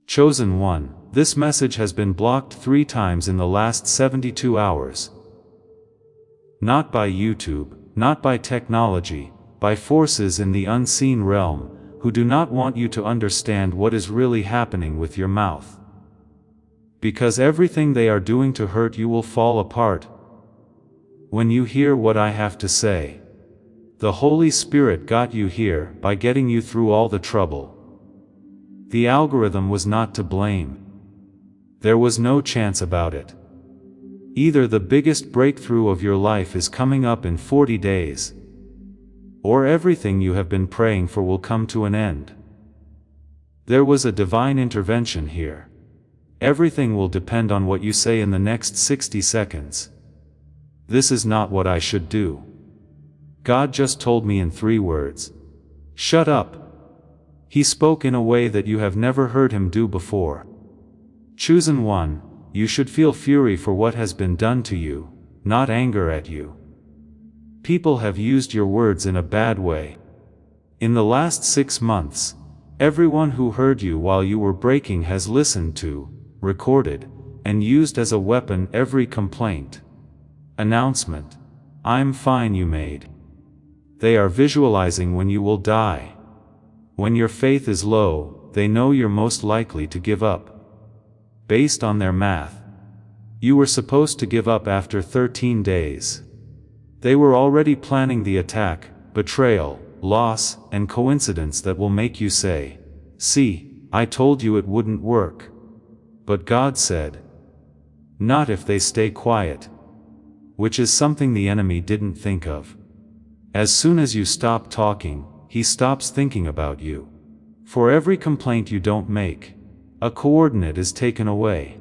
Chosen one, this message has been blocked 3 times in the last 72 hours. Not by YouTube, not by technology, by forces in the unseen realm, who do not want you to understand what is really happening with your mouth. Because everything they are doing to hurt you will fall apart when you hear what I have to say. The Holy Spirit got you here by getting you through all the trouble. The algorithm was not to blame. There was no chance about it. Either the biggest breakthrough of your life is coming up in 40 days, or everything you have been praying for will come to an end. There was a divine intervention here. Everything will depend on what you say in the next 60 seconds. This is not what I should do. God just told me in 3 words. Shut up. He spoke in a way that you have never heard him do before. Chosen one, you should feel fury for what has been done to you, not anger at you. People have used your words in a bad way. In the last 6 months, everyone who heard you while you were breaking has listened to, recorded, and used as a weapon every complaint, announcement, "I'm fine" you made. They are visualizing when you will die. When your faith is low, they know you're most likely to give up. Based on their math, you were supposed to give up after 13 days. They were already planning the attack, betrayal, loss, and coincidence that will make you say, "See, I told you it wouldn't work." But God said, "Not if they stay quiet," which is something the enemy didn't think of. As soon as you stop talking, he stops thinking about you. For every complaint you don't make, a coordinate is taken away.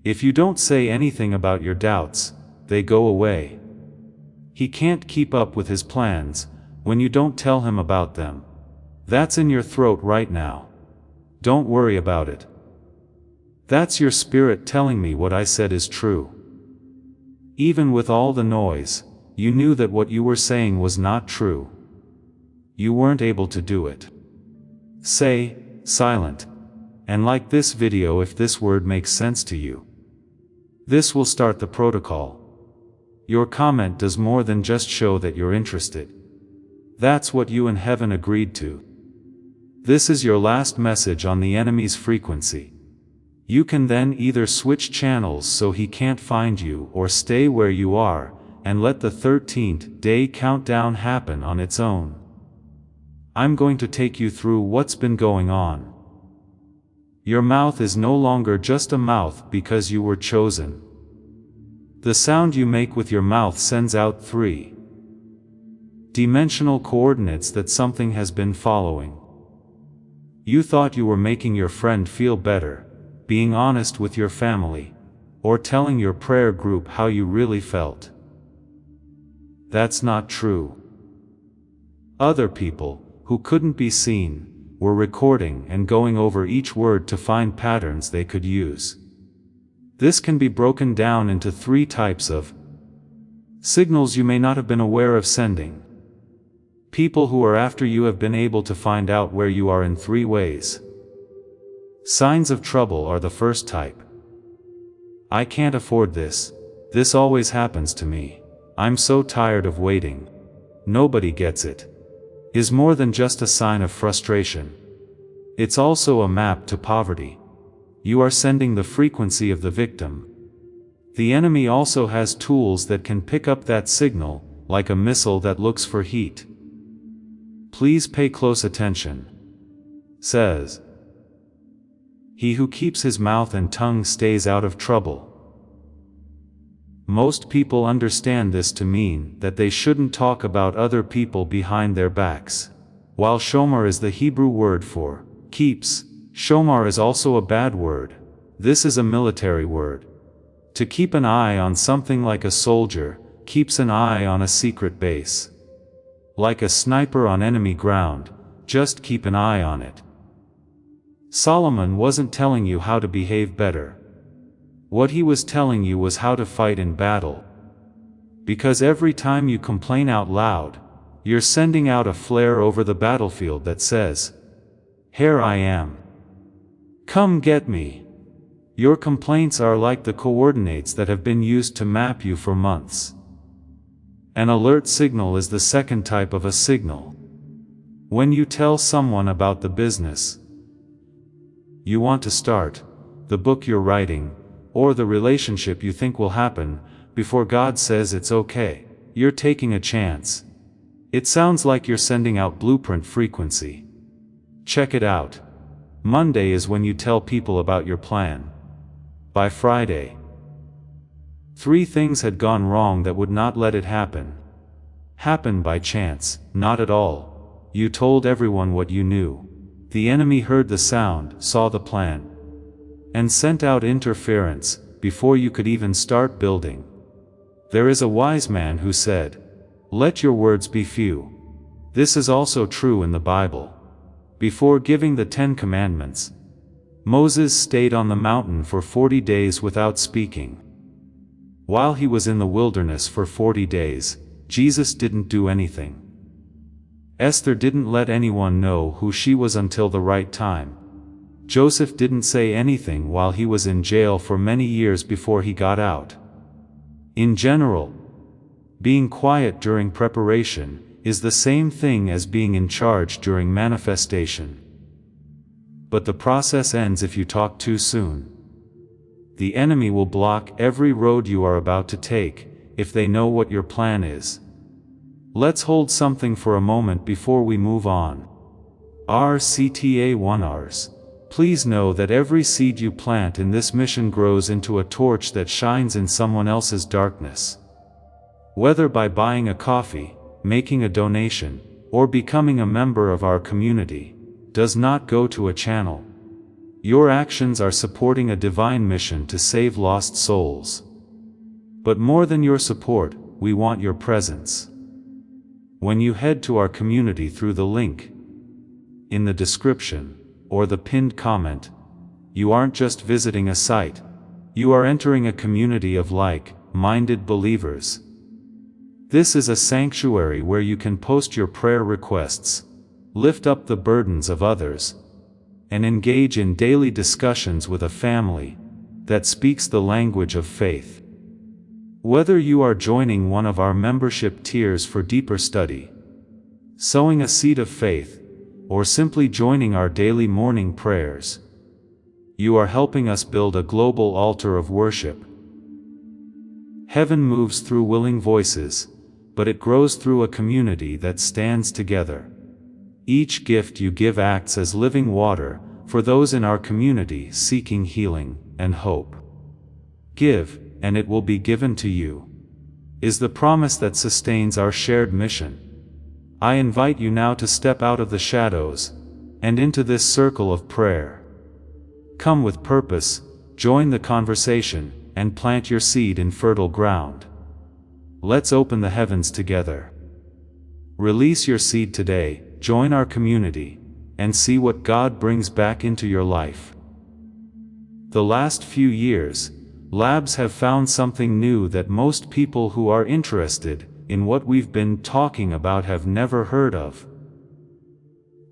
If you don't say anything about your doubts, they go away. He can't keep up with his plans when you don't tell him about them. That's in your throat right now. Don't worry about it. That's your spirit telling me what I said is true. Even with all the noise, you knew that what you were saying was not true. You weren't able to do it. Say, silent, and like this video if this word makes sense to you. This will start the protocol. Your comment does more than just show that you're interested. That's what you and heaven agreed to. This is your last message on the enemy's frequency. You can then either switch channels so he can't find you, or stay where you are, and let the 13th day countdown happen on its own. I'm going to take you through what's been going on. Your mouth is no longer just a mouth because you were chosen. The sound you make with your mouth sends out 3-dimensional coordinates that something has been following. You thought you were making your friend feel better, being honest with your family, or telling your prayer group how you really felt. That's not true. Other people, who couldn't be seen, were recording and going over each word to find patterns they could use. This can be broken down into 3 types of signals you may not have been aware of sending. People who are after you have been able to find out where you are in 3 ways. Signs of trouble are the first type. I can't afford this. This always happens to me. I'm so tired of waiting. Nobody gets it. Is more than just a sign of frustration. It's also a map to poverty. You are sending the frequency of the victim. The enemy also has tools that can pick up that signal, like a missile that looks for heat. Please pay close attention. Says, he who keeps his mouth and tongue stays out of trouble. Most people understand this to mean that they shouldn't talk about other people behind their backs. While shomer is the Hebrew word for keeps, shomar is also a bad word. This is a military word. To keep an eye on something like a soldier keeps an eye on a secret base. Like a sniper on enemy ground, just keep an eye on it. Solomon wasn't telling you how to behave better. What he was telling you was how to fight in battle. Because every time you complain out loud, you're sending out a flare over the battlefield that says, "Here I am. Come get me. Your complaints are like the coordinates that have been used to map you for months. An alert signal is the second type of a signal. When you tell someone about the business you want to start, the book you're writing, or the relationship you think will happen, before God says it's okay, you're taking a chance. It sounds like you're sending out blueprint frequency. Check it out. Monday is when you tell people about your plan. By Friday, 3 things had gone wrong that would not let it happen. Happen by chance, not at all. You told everyone what you knew. The enemy heard the sound, saw the plan, and sent out interference before you could even start building. There is a wise man who said, "Let your words be few." This is also true in the Bible. Before giving the 10 Commandments, Moses stayed on the mountain for 40 days without speaking. While he was in the wilderness for 40 days, Jesus didn't do anything. Esther didn't let anyone know who she was until the right time. Joseph didn't say anything while he was in jail for many years before he got out. In general, being quiet during preparation is the same thing as being in charge during manifestation. But the process ends if you talk too soon. The enemy will block every road you are about to take, if they know what your plan is. Let's hold something for a moment before we move on. RCTA1Rs. Please know that every seed you plant in this mission grows into a torch that shines in someone else's darkness. Whether by buying a coffee, making a donation, or becoming a member of our community, does not go to a channel. Your actions are supporting a divine mission to save lost souls. But more than your support, we want your presence. When you head to our community through the link in the description, or the pinned comment, you aren't just visiting a site, you are entering a community of like-minded believers. This is a sanctuary where you can post your prayer requests, lift up the burdens of others, and engage in daily discussions with a family that speaks the language of faith. Whether you are joining one of our membership tiers for deeper study, sowing a seed of faith, or simply joining our daily morning prayers, you are helping us build a global altar of worship. Heaven moves through willing voices, but it grows through a community that stands together. Each gift you give acts as living water for those in our community seeking healing and hope. Give, and it will be given to you, is the promise that sustains our shared mission. I invite you now to step out of the shadows and into this circle of prayer. Come with purpose, join the conversation, and plant your seed in fertile ground. Let's open the heavens together. Release your seed today, join our community, and see what God brings back into your life. The last few years, labs have found something new that most people who are interested in what we've been talking about have never heard of.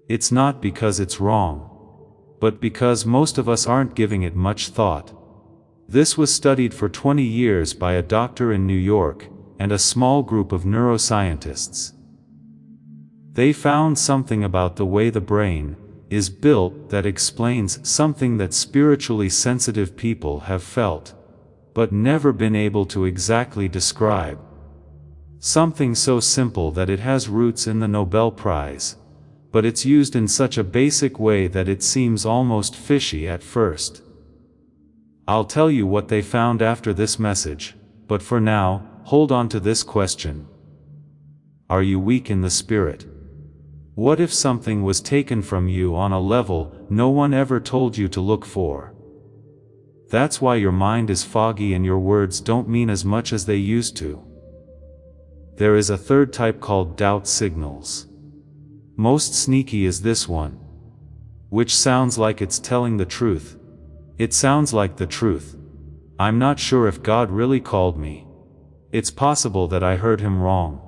It's not because it's wrong, but because most of us aren't giving it much thought. This was studied for 20 years by a doctor in New York and a small group of neuroscientists. They found something about the way the brain is built that explains something that spiritually sensitive people have felt, but never been able to exactly describe. Something so simple that it has roots in the Nobel Prize, but it's used in such a basic way that it seems almost fishy at first. I'll tell you what they found after this message, but for now, hold on to this question. Are you weak in the spirit? What if something was taken from you on a level no one ever told you to look for? That's why your mind is foggy and your words don't mean as much as they used to. There is a third type called doubt signals. Most sneaky is this one, which sounds like it's telling the truth. It sounds like the truth. I'm not sure if God really called me. It's possible that I heard him wrong.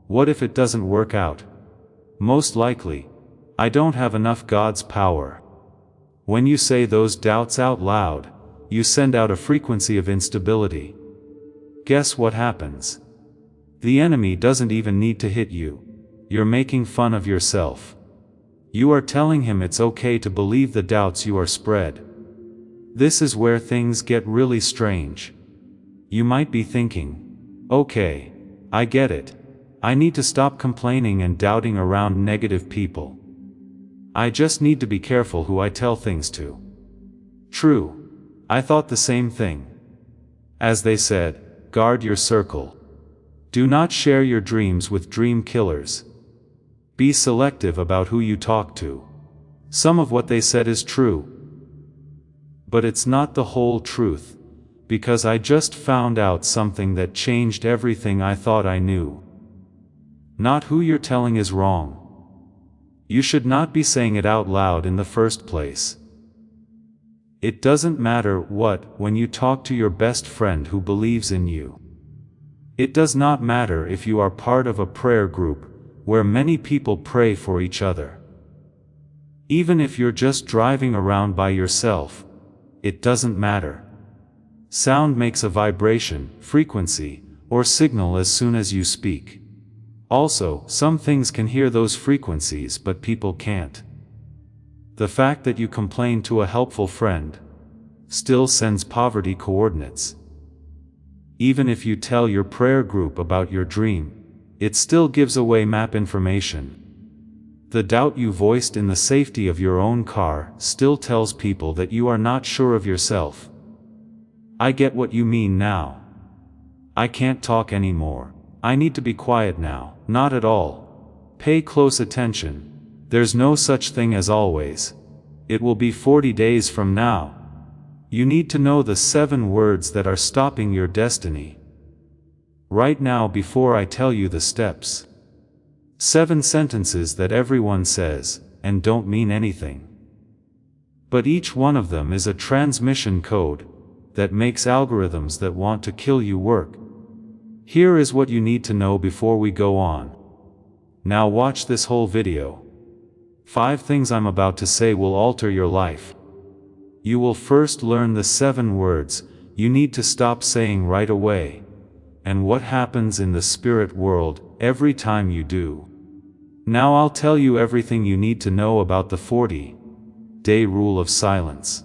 What if it doesn't work out? Most likely, I don't have enough God's power. When you say those doubts out loud, you send out a frequency of instability. Guess what happens? The enemy doesn't even need to hit you. You're making fun of yourself. You are telling him it's okay to believe the doubts you are spread. This is where things get really strange. You might be thinking, okay, I get it. I need to stop complaining and doubting around negative people. I just need to be careful who I tell things to. True. I thought the same thing. As they said, guard your circle. Do not share your dreams with dream killers. Be selective about who you talk to. Some of what they said is true. But it's not the whole truth, because I just found out something that changed everything I thought I knew. Not who you're telling is wrong. You should not be saying it out loud in the first place. It doesn't matter what, when you talk to your best friend who believes in you. It does not matter if you are part of a prayer group, where many people pray for each other. Even if you're just driving around by yourself, it doesn't matter. Sound makes a vibration, frequency, or signal as soon as you speak. Also, some things can hear those frequencies but people can't. The fact that you complain to a helpful friend still sends poverty coordinates. Even if you tell your prayer group about your dream, it still gives away map information. The doubt you voiced in the safety of your own car still tells people that you are not sure of yourself. I get what you mean now. I can't talk anymore. I need to be quiet now. Not at all. Pay close attention. There's no such thing as always. It will be 40 days from now. You need to know the 7 words that are stopping your destiny. Right now before I tell you the steps. 7 sentences that everyone says, and don't mean anything. But each one of them is a transmission code that makes algorithms that want to kill you work. Here is what you need to know before we go on. Now watch this whole video. 5 things I'm about to say will alter your life. You will first learn the 7 words you need to stop saying right away, and what happens in the spirit world every time you do. Now I'll tell you everything you need to know about the 40-day rule of silence.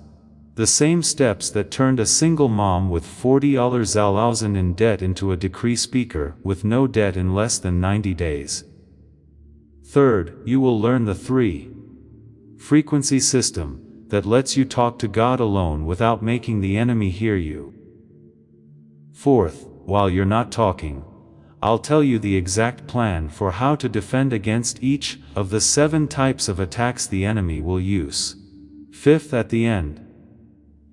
The same steps that turned a single mom with $40,000 in debt into a decree speaker with no debt in less than 90 days. Third, you will learn the 3-frequency system that lets you talk to God alone without making the enemy hear you. Fourth, while you're not talking, I'll tell you the exact plan for how to defend against each of the 7 types of attacks the enemy will use. Fifth, at the end,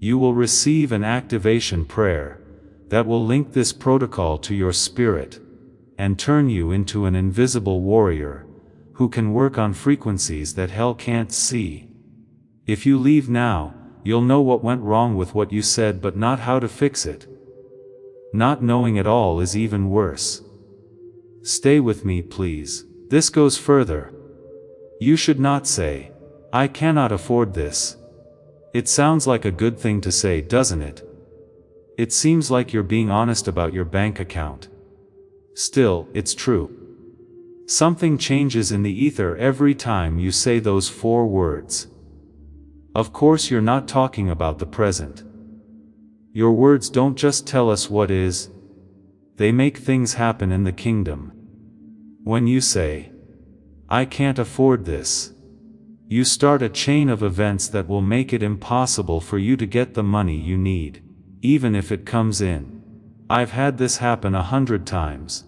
you will receive an activation prayer that will link this protocol to your spirit and turn you into an invisible warrior who can work on frequencies that hell can't see. If you leave now, you'll know what went wrong with what you said but not how to fix it. Not knowing at all is even worse. Stay with me, please. This goes further. You should not say, I cannot afford this. It sounds like a good thing to say, doesn't it? It seems like you're being honest about your bank account. Still, it's true. Something changes in the ether every time you say those 4 words. Of course, you're not talking about the present. Your words don't just tell us what is, they make things happen in the kingdom. When you say, I can't afford this, you start a chain of events that will make it impossible for you to get the money you need, even if it comes in. I've had this happen 100 times.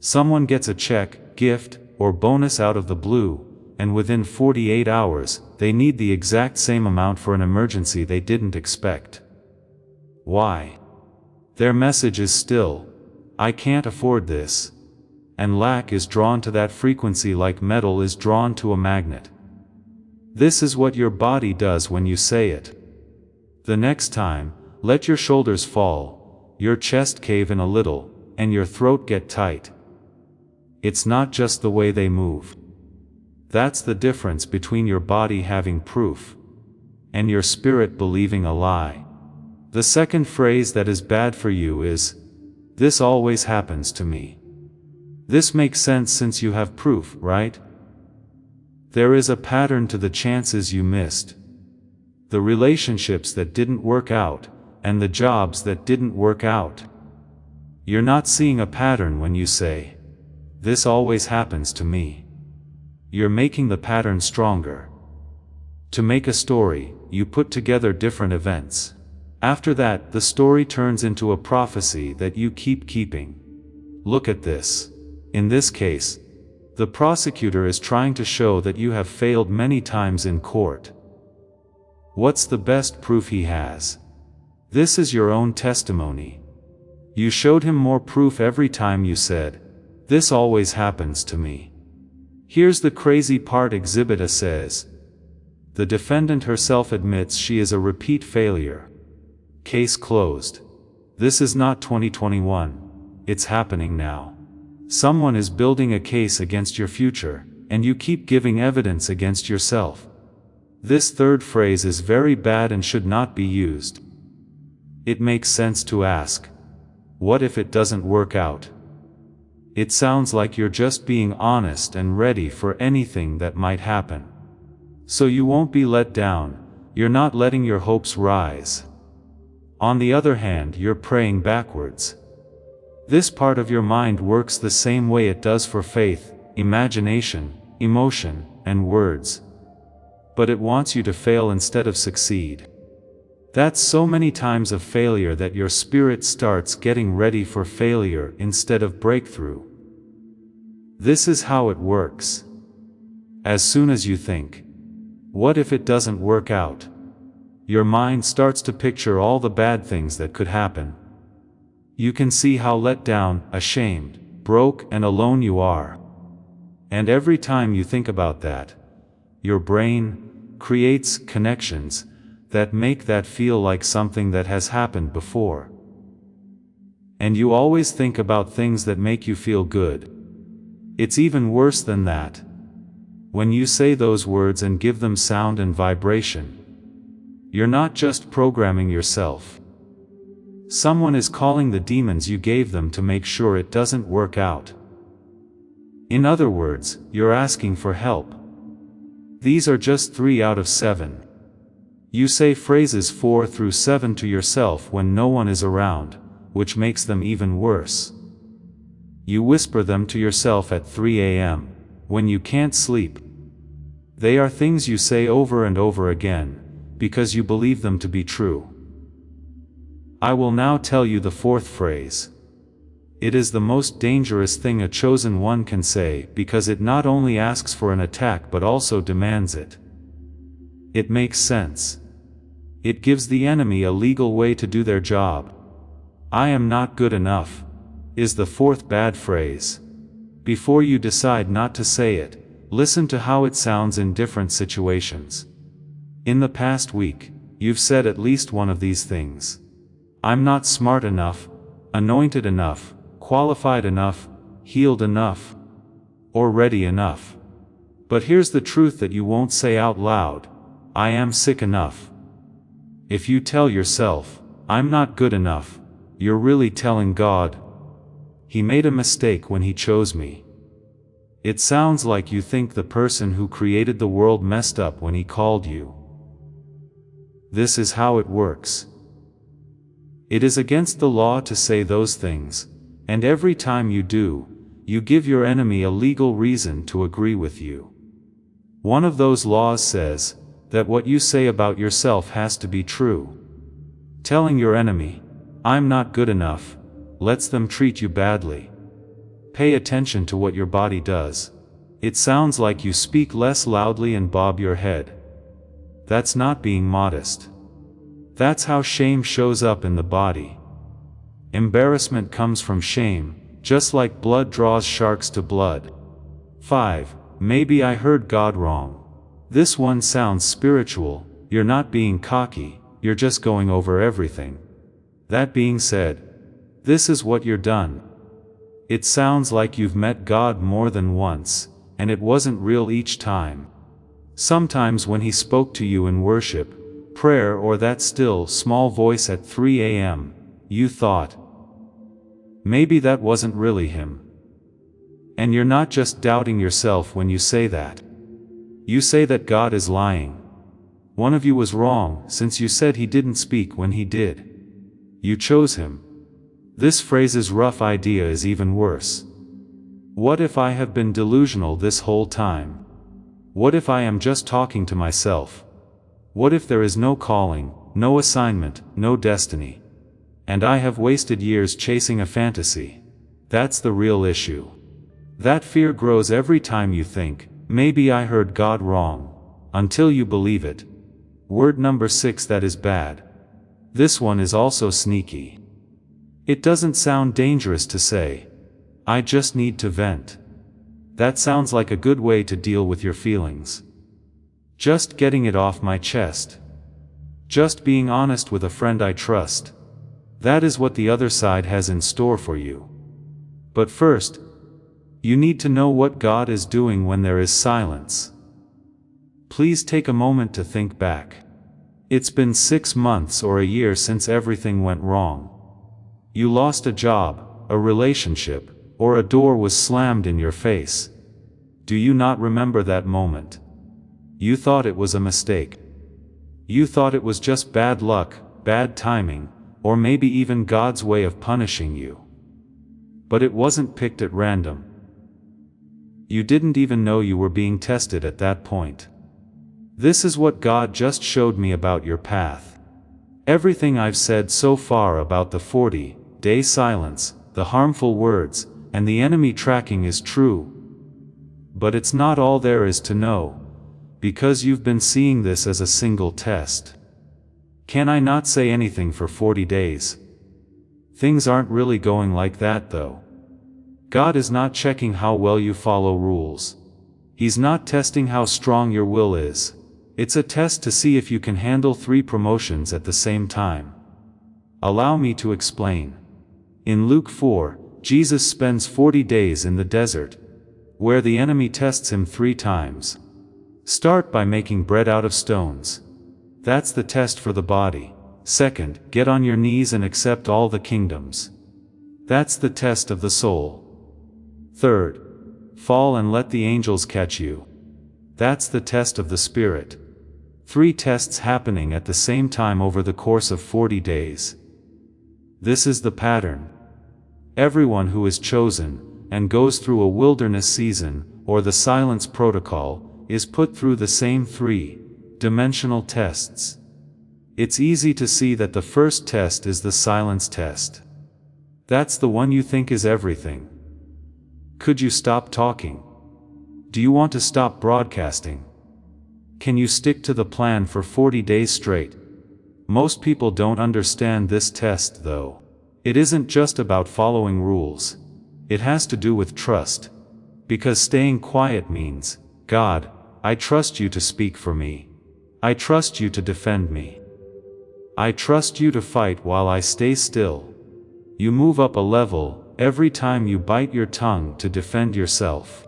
Someone gets a check, gift, or bonus out of the blue, and within 48 hours, they need the exact same amount for an emergency they didn't expect. Why? Their message is still, I can't afford this. And lack is drawn to that frequency like metal is drawn to a magnet. This is what your body does when you say it. The next time, let your shoulders fall, your chest cave in a little, and your throat get tight. It's not just the way they move. That's the difference between your body having proof and your spirit believing a lie. The second phrase that is bad for you is, "This always happens to me." This makes sense since you have proof, right? There is a pattern to the chances you missed, the relationships that didn't work out, and the jobs that didn't work out. You're not seeing a pattern when you say, "This always happens to me." You're making the pattern stronger. To make a story, you put together different events. After that, the story turns into a prophecy that you keep keeping. Look at this. In this case, the prosecutor is trying to show that you have failed many times in court. What's the best proof he has? This is your own testimony. You showed him more proof every time you said, "This always happens to me." Here's the crazy part. Exhibit A says, the defendant herself admits she is a repeat failure. Case closed. This is not 2021. It's happening now. Someone is building a case against your future, and you keep giving evidence against yourself. This third phrase is very bad and should not be used. It makes sense to ask, what if it doesn't work out? It sounds like you're just being honest and ready for anything that might happen. So you won't be let down, you're not letting your hopes rise. On the other hand, you're praying backwards. This part of your mind works the same way it does for faith, imagination, emotion, and words. But it wants you to fail instead of succeed. That's so many times of failure that your spirit starts getting ready for failure instead of breakthrough. This is how it works. As soon as you think, "What if it doesn't work out?" your mind starts to picture all the bad things that could happen. You can see how let down, ashamed, broke, and alone you are. And every time you think about that, your brain creates connections that make that feel like something that has happened before. And you always think about things that make you feel good. It's even worse than that. When you say those words and give them sound and vibration, you're not just programming yourself. Someone is calling the demons you gave them to make sure it doesn't work out. In other words, you're asking for help. These are just 3 out of 7. You say phrases 4 through 7 to yourself when no one is around, which makes them even worse. You whisper them to yourself at 3 a.m., when you can't sleep. They are things you say over and over again, because you believe them to be true. I will now tell you the fourth phrase. It is the most dangerous thing a chosen one can say because it not only asks for an attack but also demands it. It makes sense. It gives the enemy a legal way to do their job. "I am not good enough" is the fourth bad phrase. Before you decide not to say it, listen to how it sounds in different situations. In the past week, you've said at least one of these things. "I'm not smart enough, anointed enough, qualified enough, healed enough, or ready enough." But here's the truth that you won't say out loud: "I am sick enough." If you tell yourself, "I'm not good enough," you're really telling God, "He made a mistake when He chose me." It sounds like you think the person who created the world messed up when He called you. This is how it works. It is against the law to say those things, and every time you do, you give your enemy a legal reason to agree with you. One of those laws says that what you say about yourself has to be true. Telling your enemy, "I'm not good enough," lets them treat you badly. Pay attention to what your body does. It sounds like you speak less loudly and bob your head. That's not being modest. That's how shame shows up in the body. Embarrassment comes from shame, just like blood draws sharks to blood. 5. Maybe I heard God wrong. This one sounds spiritual. You're not being cocky, you're just going over everything. That being said, this is what you're done. It sounds like you've met God more than once, and it wasn't real each time. Sometimes when He spoke to you in worship, prayer or that still, small voice at 3 a.m., you thought, maybe that wasn't really him. And you're not just doubting yourself when you say that. You say that God is lying. One of you was wrong, since you said he didn't speak when he did. You chose him. This phrase's rough idea is even worse. What if I have been delusional this whole time? What if I am just talking to myself? What if there is no calling, no assignment, no destiny? And I have wasted years chasing a fantasy. That's the real issue. That fear grows every time you think, maybe I heard God wrong, until you believe it. Word number 6 that is bad. This one is also sneaky. It doesn't sound dangerous to say, I just need to vent. That sounds like a good way to deal with your feelings. Just getting it off my chest. Just being honest with a friend I trust. That is what the other side has in store for you. But first, you need to know what God is doing when there is silence. Please take a moment to think back. It's been 6 months or a year since everything went wrong. You lost a job, a relationship, or a door was slammed in your face. Do you not remember that moment? You thought it was a mistake. You thought it was just bad luck, bad timing, or maybe even God's way of punishing you. But it wasn't picked at random. You didn't even know you were being tested at that point. This is what God just showed me about your path. Everything I've said so far about the 40-day silence, the harmful words, and the enemy tracking is true. But it's not all there is to know, because you've been seeing this as a single test. Can I not say anything for 40 days? Things aren't really going like that though. God is not checking how well you follow rules. He's not testing how strong your will is. It's a test to see if you can handle 3 promotions at the same time. Allow me to explain. In Luke 4, Jesus spends 40 days in the desert, where the enemy tests him 3 times. Start by making bread out of stones. That's the test for the body. Second, get on your knees and accept all the kingdoms. That's the test of the soul. Third, fall and let the angels catch you. That's the test of the spirit. 3 tests happening at the same time over the course of 40 days. This is the pattern. Everyone who is chosen, and goes through a wilderness season, or the silence protocol, is put through the same 3-dimensional tests. It's easy to see that the first test is the silence test. That's the one you think is everything. Could you stop talking? Do you want to stop broadcasting? Can you stick to the plan for 40 days straight? Most people don't understand this test though. It isn't just about following rules. It has to do with trust. Because staying quiet means, God, I trust you to speak for me. I trust you to defend me. I trust you to fight while I stay still. You move up a level every time you bite your tongue to defend yourself.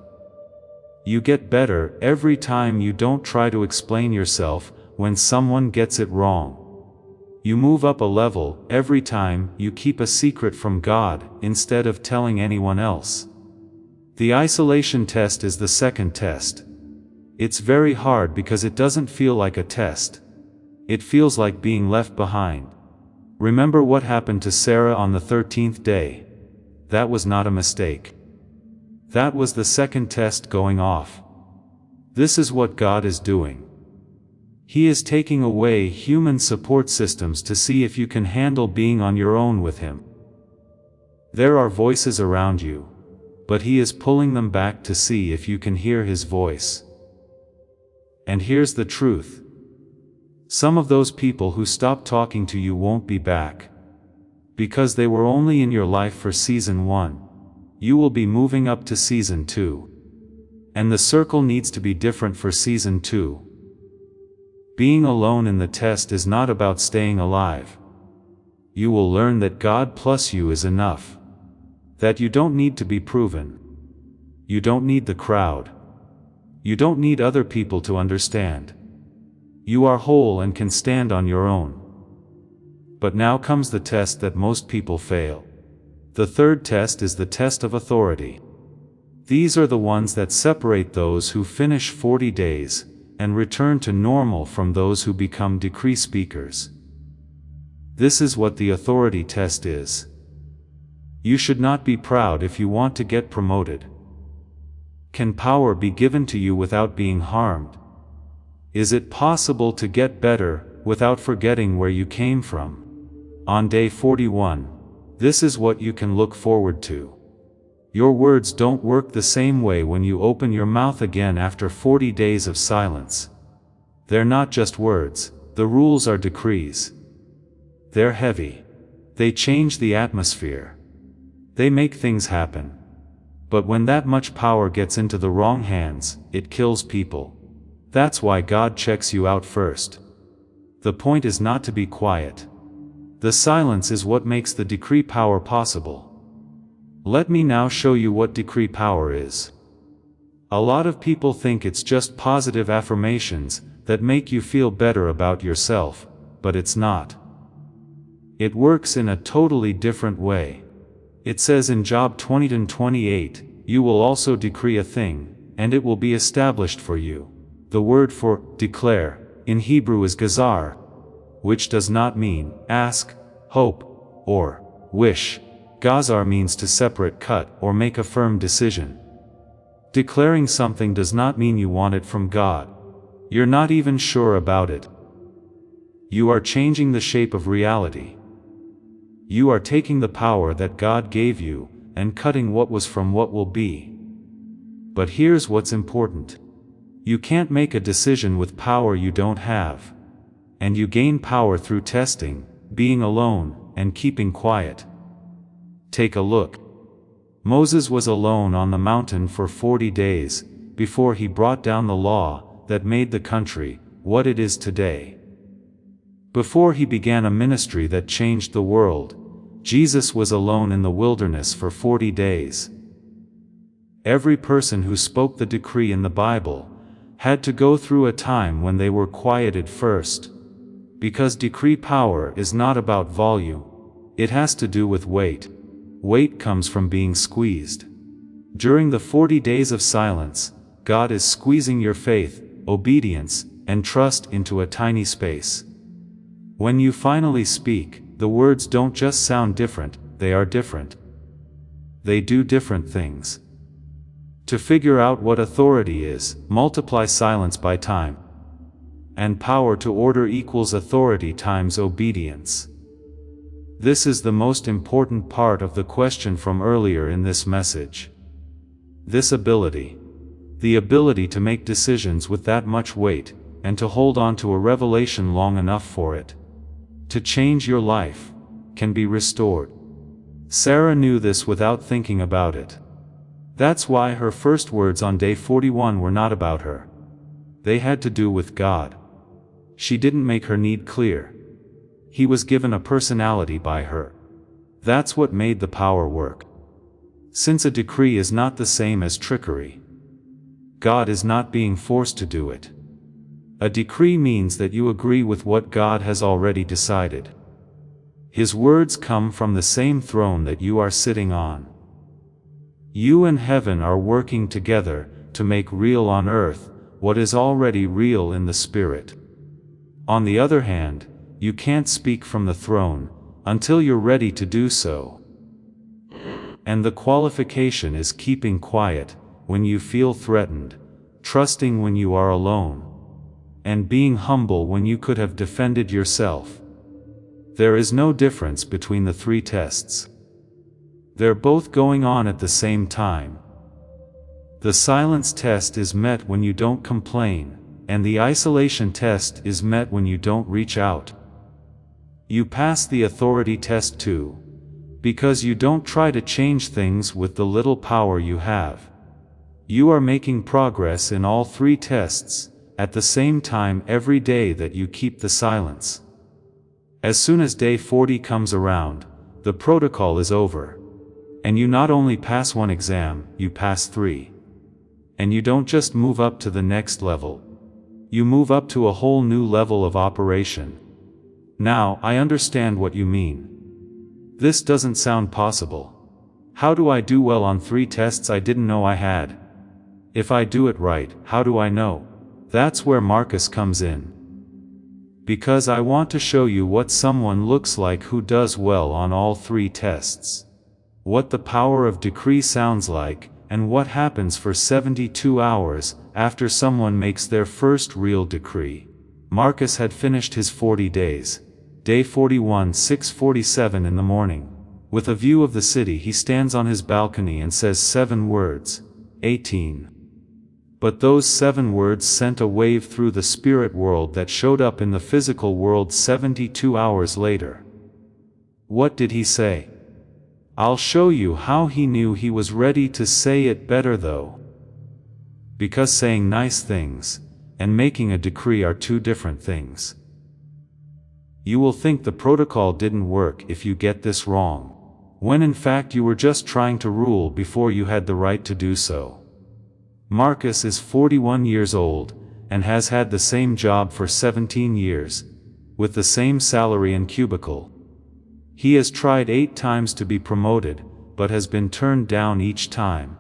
You get better every time you don't try to explain yourself when someone gets it wrong. You move up a level every time you keep a secret from God instead of telling anyone else. The isolation test is the second test. It's very hard because it doesn't feel like a test. It feels like being left behind. Remember what happened to Sarah on the 13th day? That was not a mistake. That was the second test going off. This is what God is doing. He is taking away human support systems to see if you can handle being on your own with Him. There are voices around you, but He is pulling them back to see if you can hear His voice. And here's the truth. Some of those people who stop talking to you won't be back. Because they were only in your life for season 1. You will be moving up to season 2. And the circle needs to be different for season 2. Being alone in the test is not about staying alive. You will learn that God plus you is enough. That you don't need to be proven. You don't need the crowd. You don't need other people to understand. You are whole and can stand on your own. But now comes the test that most people fail. The third test is the test of authority. These are the ones that separate those who finish 40 days and return to normal from those who become decree speakers. This is what the authority test is. You should not be proud if you want to get promoted. Can power be given to you without being harmed? Is it possible to get better without forgetting where you came from? On day 41, this is what you can look forward to. Your words don't work the same way when you open your mouth again after 40 days of silence. They're not just words, the rules are decrees. They're heavy. They change the atmosphere. They make things happen. But when that much power gets into the wrong hands, it kills people. That's why God checks you out first. The point is not to be quiet. The silence is what makes the decree power possible. Let me now show you what decree power is. A lot of people think it's just positive affirmations that make you feel better about yourself, but it's not. It works in a totally different way. It says in Job 20:28, "You will also decree a thing, and it will be established for you." The word for declare in Hebrew is gazar, which does not mean ask, hope, or wish. Gazar means to separate, cut, or make a firm decision. Declaring something does not mean you want it from God. You're not even sure about it. You are changing the shape of reality. You are taking the power that God gave you and cutting what was from what will be. But here's what's important. You can't make a decision with power you don't have. And you gain power through testing, being alone, and keeping quiet. Take a look. Moses was alone on the mountain for 40 days, before he brought down the law that made the country what it is today. Before he began a ministry that changed the world, Jesus was alone in the wilderness for 40 days. Every person who spoke the decree in the Bible had to go through a time when they were quieted first. Because decree power is not about volume. It has to do with weight. Weight comes from being squeezed. During the 40 days of silence, God is squeezing your faith, obedience, and trust into a tiny space. When you finally speak, the words don't just sound different, they are different. They do different things. To figure out what authority is, multiply silence by time. And power to order equals authority times obedience. This is the most important part of the question from earlier in this message. This ability. The ability to make decisions with that much weight, and to hold on to a revelation long enough for it to change your life, can be restored. Sarah knew this without thinking about it. That's why her first words on day 41 were not about her. They had to do with God. She didn't make her need clear. He was given a personality by her. That's what made the power work. Since a decree is not the same as trickery, God is not being forced to do it. A decree means that you agree with what God has already decided. His words come from the same throne that you are sitting on. You and heaven are working together to make real on earth what is already real in the spirit. On the other hand, you can't speak from the throne until you're ready to do so. And the qualification is keeping quiet when you feel threatened, trusting when you are alone, and being humble when you could have defended yourself. There is no difference between the three tests. They're both going on at the same time. The silence test is met when you don't complain, and the isolation test is met when you don't reach out. You pass the authority test too, because you don't try to change things with the little power you have. You are making progress in all three tests at the same time every day that you keep the silence. As soon as day 40 comes around, the protocol is over. And you not only pass one exam, you pass 3. And you don't just move up to the next level. You move up to a whole new level of operation. Now, I understand what you mean. This doesn't sound possible. How do I do well on 3 tests I didn't know I had? If I do it right, how do I know? That's where Marcus comes in. Because I want to show you what someone looks like who does well on all 3 tests. What the power of decree sounds like, and what happens for 72 hours after someone makes their first real decree. Marcus had finished his 40 days. Day 41, 6:47 in the morning. With a view of the city, he stands on his balcony and says 7 words. 18. But those 7 words sent a wave through the spirit world that showed up in the physical world 72 hours later. What did he say? I'll show you how he knew he was ready to say it better though. Because saying nice things and making a decree are 2 different things. You will think the protocol didn't work if you get this wrong, when in fact you were just trying to rule before you had the right to do so. Marcus is 41 years old, and has had the same job for 17 years, with the same salary and cubicle. He has tried 8 times to be promoted, but has been turned down each time.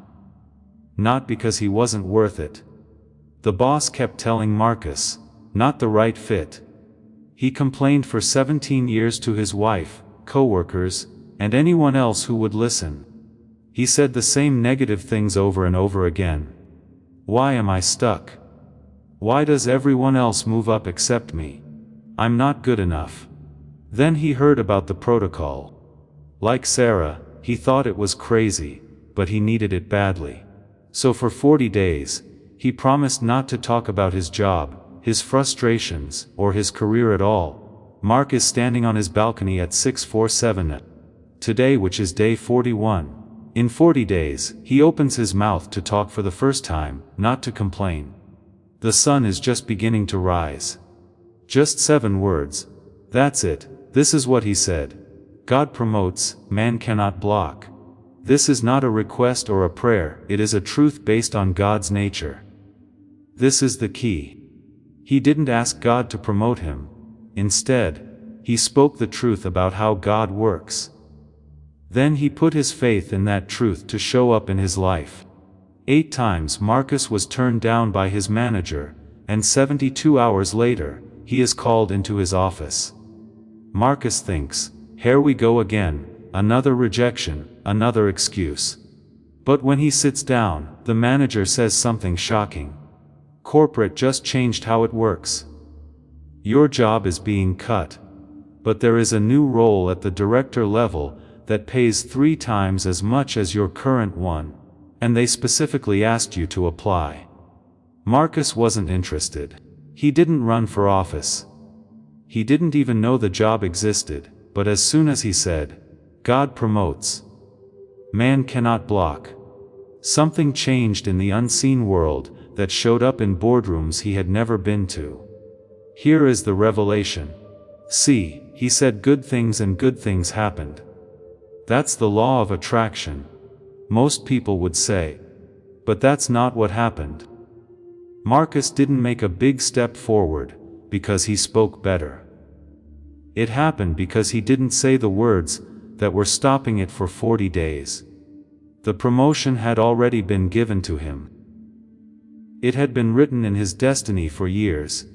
Not because he wasn't worth it. The boss kept telling Marcus, not the right fit. He complained for 17 years to his wife, co-workers, and anyone else who would listen. He said the same negative things over and over again. Why am I stuck? Why does everyone else move up except me? I'm not good enough. Then he heard about the protocol. Like Sarah, he thought it was crazy, but he needed it badly. So for 40 days, he promised not to talk about his job, his frustrations, or his career at all. Mark is standing on his balcony at 6:47 today, which is day 41. In 40 days, he opens his mouth to talk for the first time, not to complain. The sun is just beginning to rise. Just 7 words. That's it. This is what he said. God promotes, man cannot block. This is not a request or a prayer, it is a truth based on God's nature. This is the key. He didn't ask God to promote him. Instead, he spoke the truth about how God works. Then he put his faith in that truth to show up in his life. 8 times Marcus was turned down by his manager, and 72 hours later, he is called into his office. Marcus thinks, here we go again, another rejection, another excuse. But when he sits down, the manager says something shocking. Corporate just changed how it works. Your job is being cut. But there is a new role at the director level that pays 3 times as much as your current one, and they specifically asked you to apply. Marcus wasn't interested. He didn't run for office. He didn't even know the job existed, but as soon as he said, God promotes, man cannot block, something changed in the unseen world that showed up in boardrooms he had never been to. Here is the revelation. See, he said good things and good things happened. That's the law of attraction, most people would say. But that's not what happened. Marcus didn't make a big step forward, because he spoke better. It happened because he didn't say the words that were stopping it for 40 days. The promotion had already been given to him. It had been written in his destiny for years,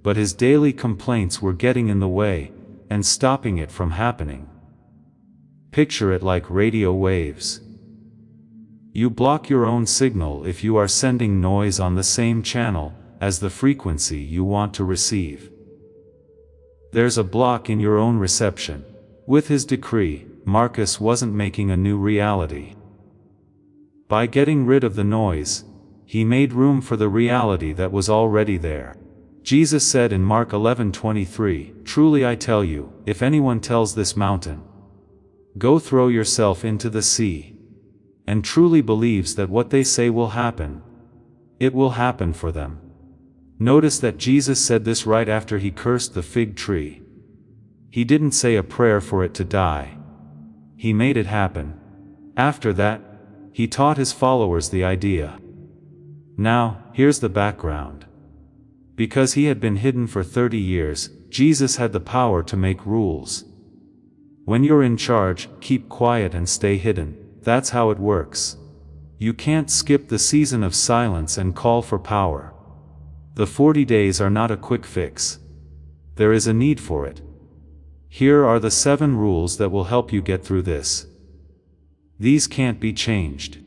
but his daily complaints were getting in the way, and stopping it from happening. Picture it like radio waves. You block your own signal if you are sending noise on the same channel as the frequency you want to receive. There's a block in your own reception. With his decree, Marcus wasn't making a new reality. By getting rid of the noise, he made room for the reality that was already there. Jesus said in Mark 11:23, "Truly I tell you, if anyone tells this mountain, go throw yourself into the sea, and truly believes that what they say will happen, it will happen for them." Notice that Jesus said this right after he cursed the fig tree. He didn't say a prayer for it to die. He made it happen. After that, he taught his followers the idea. Now, here's the background. Because he had been hidden for 30 years, Jesus had the power to make rules. When you're in charge, keep quiet and stay hidden. That's how it works. You can't skip the season of silence and call for power. The 40 days are not a quick fix. There is a need for it. Here are the 7 rules that will help you get through this. These can't be changed.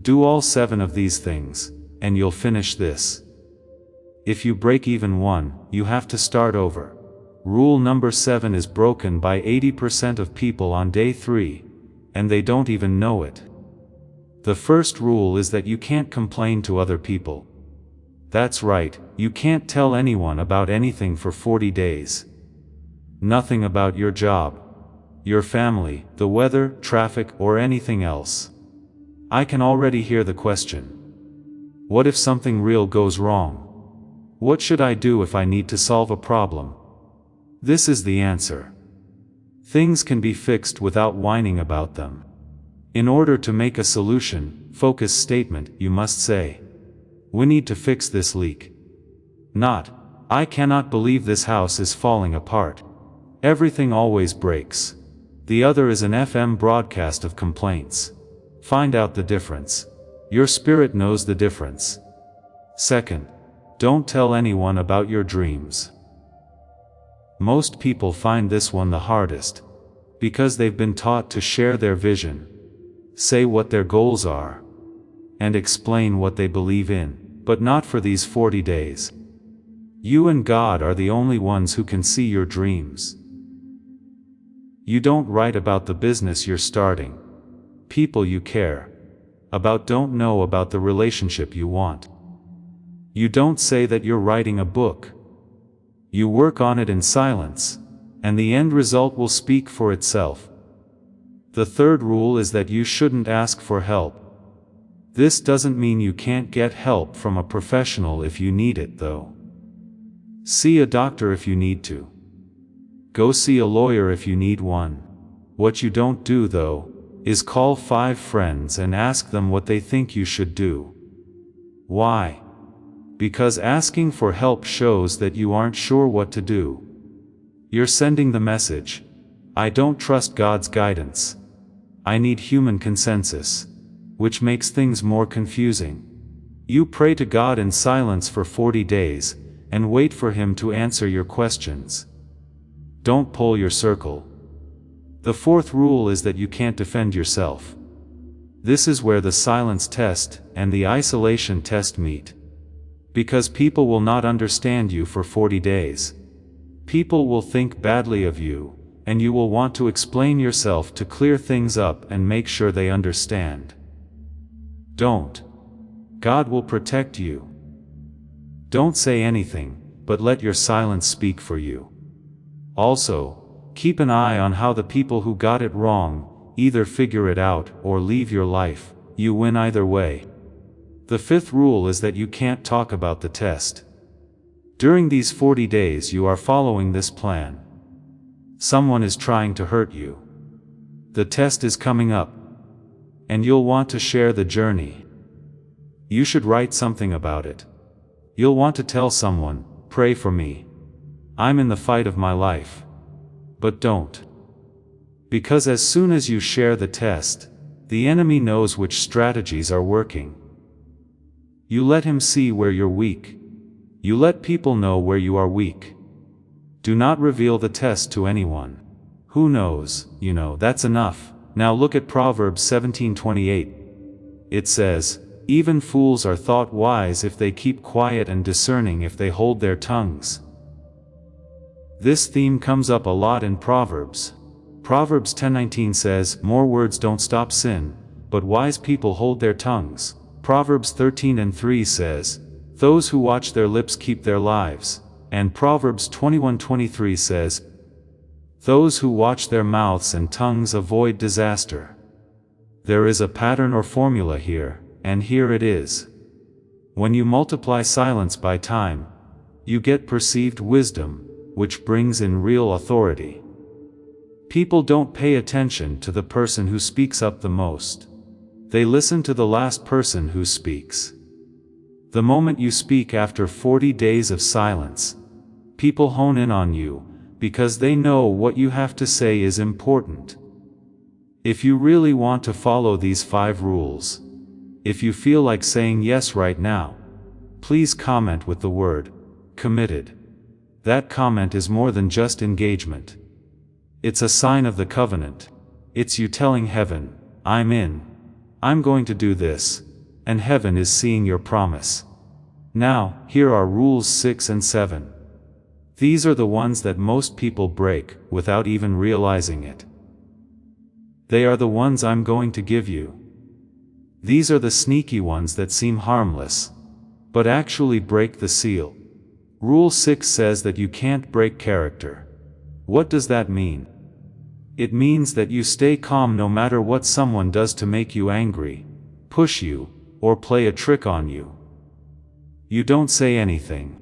Do all 7 of these things, and you'll finish this. If you break even one, you have to start over. Rule number 7 is broken by 80% of people on day 3, and they don't even know it. The first rule is that you can't complain to other people. That's right, you can't tell anyone about anything for 40 days. Nothing about your job, your family, the weather, traffic, or anything else. I can already hear the question. What if something real goes wrong? What should I do if I need to solve a problem? This is the answer. Things can be fixed without whining about them. In order to make a solution-focused statement, you must say, "We need to fix this leak." Not, "I cannot believe this house is falling apart. Everything always breaks." The other is an FM broadcast of complaints. Find out the difference. Your spirit knows the difference. Second, don't tell anyone about your dreams. Most people find this one the hardest, because they've been taught to share their vision, say what their goals are, and explain what they believe in, but not for these 40 days. You and God are the only ones who can see your dreams. You don't write about the business you're starting, people you care about don't know about the relationship you want. You don't say that you're writing a book. You work on it in silence, and the end result will speak for itself. The third rule is that you shouldn't ask for help. This doesn't mean you can't get help from a professional if you need it, though. See a doctor if you need to. Go see a lawyer if you need one. What you don't do, though, is call 5 friends and ask them what they think you should do. Why? Because asking for help shows that you aren't sure what to do. You're sending the message, "I don't trust God's guidance. I need human consensus," which makes things more confusing. You pray to God in silence for 40 days, and wait for Him to answer your questions. Don't pull your circle. The fourth rule is that you can't defend yourself. This is where the silence test and the isolation test meet. Because people will not understand you for 40 days. People will think badly of you, and you will want to explain yourself to clear things up and make sure they understand. Don't. God will protect you. Don't say anything, but let your silence speak for you. Also, keep an eye on how the people who got it wrong either figure it out or leave your life. You win either way. The fifth rule is that you can't talk about the test. During these 40 days you are following this plan. Someone is trying to hurt you. The test is coming up, and you'll want to share the journey. You should write something about it. You'll want to tell someone, "Pray for me. I'm in the fight of my life." But don't. Because as soon as you share the test, the enemy knows which strategies are working. You let him see where you're weak. You let people know where you are weak. Do not reveal the test to anyone. Who knows, that's enough. Now look at Proverbs 17:28. It says, "Even fools are thought wise if they keep quiet, and discerning if they hold their tongues." This theme comes up a lot in Proverbs. Proverbs 10:19 says, "More words don't stop sin, but wise people hold their tongues." Proverbs 13:3 says, "Those who watch their lips keep their lives." And Proverbs 21:23 says, "Those who watch their mouths and tongues avoid disaster." There is a pattern or formula here, and here it is. When you multiply silence by time, you get perceived wisdom, which brings in real authority. People don't pay attention to the person who speaks up the most. They listen to the last person who speaks. The moment you speak after 40 days of silence, people hone in on you, because they know what you have to say is important. If you really want to follow these 5 rules, if you feel like saying yes right now, please comment with the word committed. That comment is more than just engagement. It's a sign of the covenant. It's you telling heaven, I'm in. I'm going to do this. And heaven is seeing your promise. Now, here are rules 6 and 7. These are the ones that most people break, without even realizing it. They are the ones I'm going to give you. These are the sneaky ones that seem harmless, but actually break the seal. Rule 6 says that you can't break character. What does that mean? It means that you stay calm no matter what someone does to make you angry, push you, or play a trick on you. You don't say anything.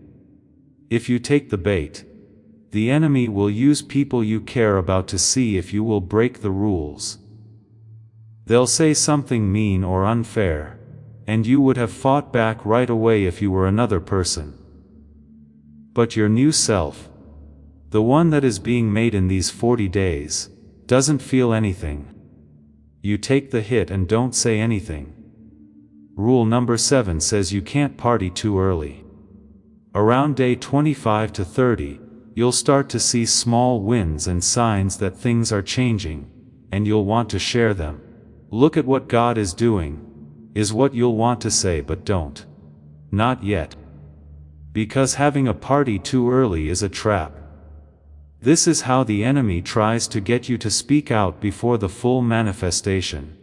If you take the bait, the enemy will use people you care about to see if you will break the rules. They'll say something mean or unfair, and you would have fought back right away if you were another person. But your new self, the one that is being made in these 40 days, doesn't feel anything. You take the hit and don't say anything. Rule number 7 says you can't party too early. Around day 25 to 30, you'll start to see small wins and signs that things are changing, and you'll want to share them. Look at what God is doing, is what you'll want to say but don't. Not yet. Because having a party too early is a trap. This is how the enemy tries to get you to speak out before the full manifestation.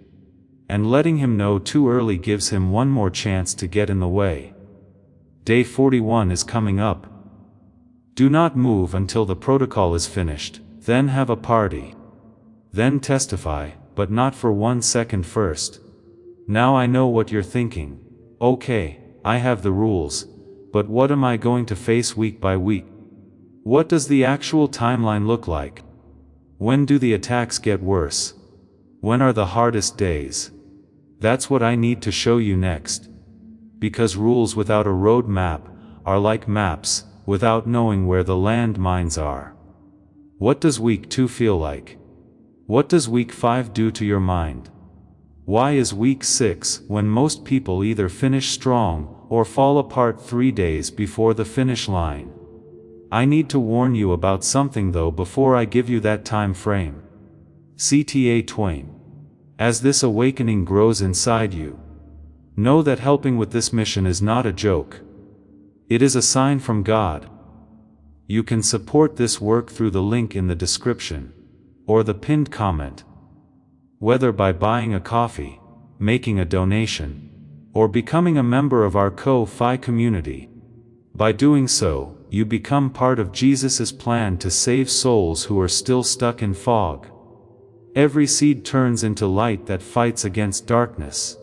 And letting him know too early gives him one more chance to get in the way. Day 41 is coming up. Do not move until the protocol is finished, then have a party. Then testify, but not for 1 second first. Now I know what you're thinking. Okay, I have the rules, but what am I going to face week by week? What does the actual timeline look like? When do the attacks get worse? When are the hardest days? That's what I need to show you next. Because rules without a road map are like maps without knowing where the landmines are. What does week 2 feel like? What does week 5 do to your mind? Why is week 6 when most people either finish strong or fall apart 3 days before the finish line? I need to warn you about something though before I give you that time frame. CTA Twain. As this awakening grows inside you, know that helping with this mission is not a joke. It is a sign from God. You can support this work through the link in the description, or the pinned comment. Whether by buying a coffee, making a donation, or becoming a member of our Ko-Fi community. By doing so, you become part of Jesus' plan to save souls who are still stuck in fog. Every seed turns into light that fights against darkness.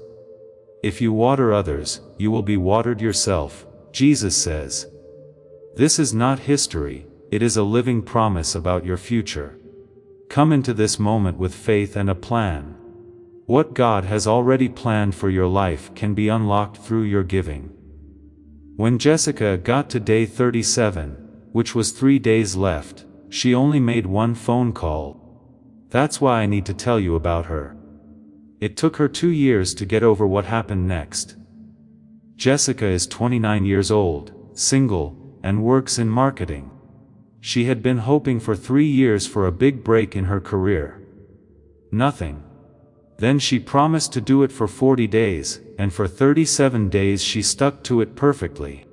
If you water others, you will be watered yourself, Jesus says. This is not history, it is a living promise about your future. Come into this moment with faith and a plan. What God has already planned for your life can be unlocked through your giving. When Jessica got to day 37, which was 3 days left, she only made 1 phone call. That's why I need to tell you about her. It took her 2 years to get over what happened next. Jessica is 29 years old, single, and works in marketing. She had been hoping for 3 years for a big break in her career. Nothing. Then she promised to do it for 40 days, and for 37 days she stuck to it perfectly.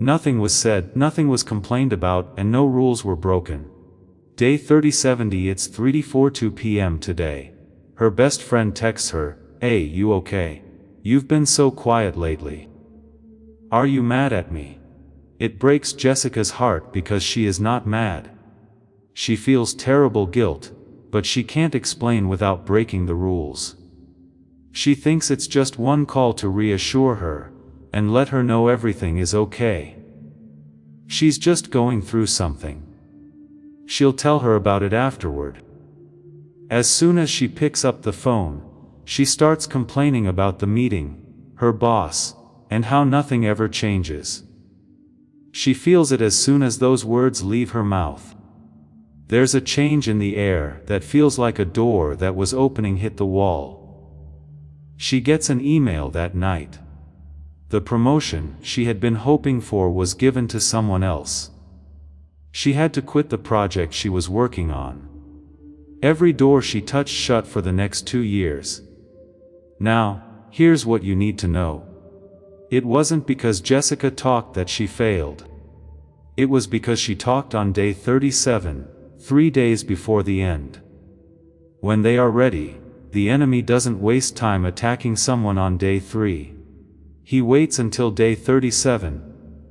Nothing was said, nothing was complained about, and no rules were broken. Day 30-70. It's 3:42 p.m. today. Her best friend texts her, "Hey, you okay? You've been so quiet lately. Are you mad at me?" It breaks Jessica's heart because she is not mad. She feels terrible guilt, but she can't explain without breaking the rules. She thinks it's just one call to reassure her, and let her know everything is okay. She's just going through something. She'll tell her about it afterward. As soon as she picks up the phone, she starts complaining about the meeting, her boss, and how nothing ever changes. She feels it as soon as those words leave her mouth. There's a change in the air that feels like a door that was opening hit the wall. She gets an email that night. The promotion she had been hoping for was given to someone else. She had to quit the project she was working on. Every door she touched shut for the next 2 years. Now, here's what you need to know. It wasn't because Jessica talked that she failed. It was because she talked on day 37, 3 days before the end. When they are ready, the enemy doesn't waste time attacking someone on day 3. He waits until day 37,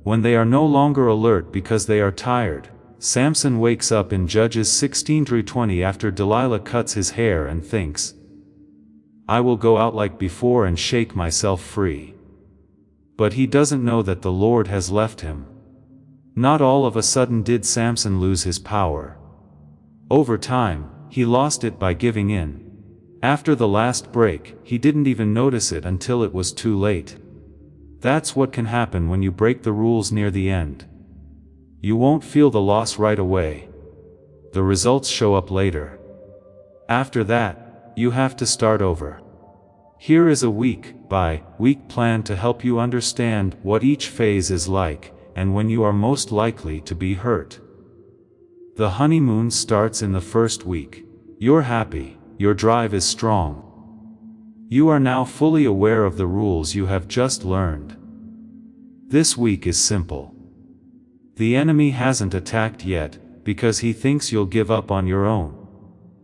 when they are no longer alert because they are tired. Samson wakes up in Judges 16-20 after Delilah cuts his hair and thinks, "I will go out like before and shake myself free." But he doesn't know that the Lord has left him. Not all of a sudden did Samson lose his power. Over time, he lost it by giving in. After the last break, he didn't even notice it until it was too late. That's what can happen when you break the rules near the end. You won't feel the loss right away. The results show up later. After that, you have to start over. Here is a week-by-week plan to help you understand what each phase is like, and when you are most likely to be hurt. The honeymoon starts in the first week. You're happy, your drive is strong. You are now fully aware of the rules you have just learned. This week is simple. The enemy hasn't attacked yet, because he thinks you'll give up on your own.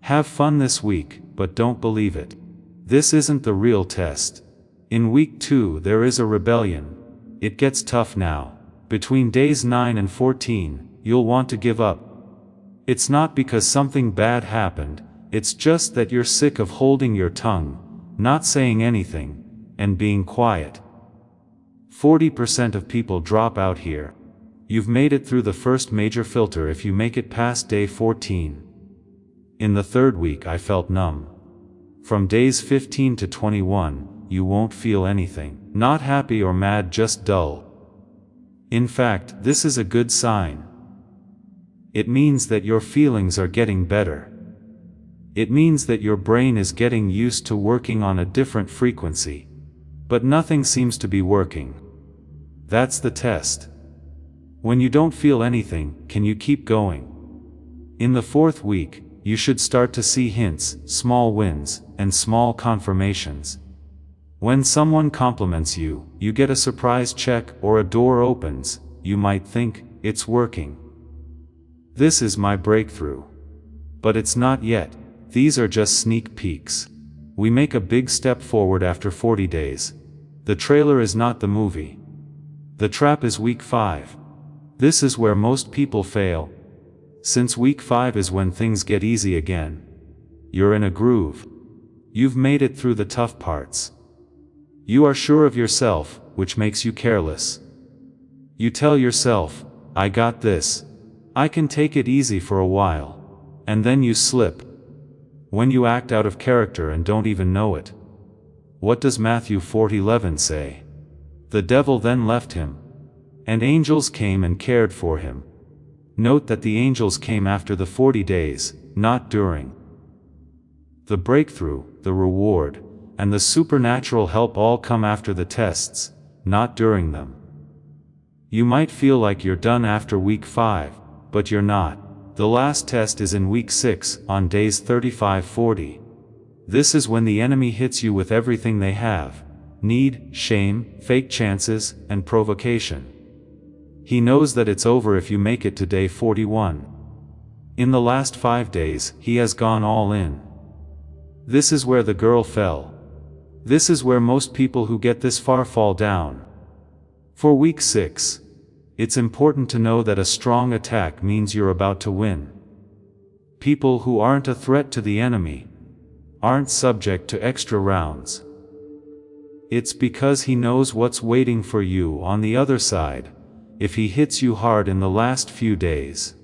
Have fun this week, but don't believe it. This isn't the real test. In week 2 there is a rebellion. It gets tough now. Between days 9 and 14, you'll want to give up. It's not because something bad happened, it's just that you're sick of holding your tongue, not saying anything, and being quiet. 40% of people drop out here. You've made it through the first major filter if you make it past day 14. In the third week I felt numb. From days 15 to 21, you won't feel anything. Not happy or mad, just dull. In fact, this is a good sign. It means that your feelings are getting better. It means that your brain is getting used to working on a different frequency. But nothing seems to be working. That's the test. When you don't feel anything, can you keep going? In the fourth week, you should start to see hints, small wins, and small confirmations. When someone compliments you, you get a surprise check or a door opens, you might think, it's working. This is my breakthrough. But it's not yet. These are just sneak peeks. We make a big step forward after 40 days. The trailer is not the movie. The trap is week 5. This is where most people fail. Since week 5 is when things get easy again. You're in a groove. You've made it through the tough parts. You are sure of yourself, which makes you careless. You tell yourself, I got this. I can take it easy for a while. And then you slip. When you act out of character and don't even know it. What does Matthew 4:11 say? The devil then left him. And angels came and cared for him. Note that the angels came after the 40 days, not during. The breakthrough, the reward, and the supernatural help all come after the tests, not during them. You might feel like you're done after week 5, but you're not. The last test is in week 6, on days 35-40. This is when the enemy hits you with everything they have: need, shame, fake chances, and provocation. He knows that it's over if you make it to day 41. In the last 5 days, he has gone all in. This is where the girl fell. This is where most people who get this far fall down. For week 6, it's important to know that a strong attack means you're about to win. People who aren't a threat to the enemy aren't subject to extra rounds. It's because he knows what's waiting for you on the other side, if he hits you hard in the last few days.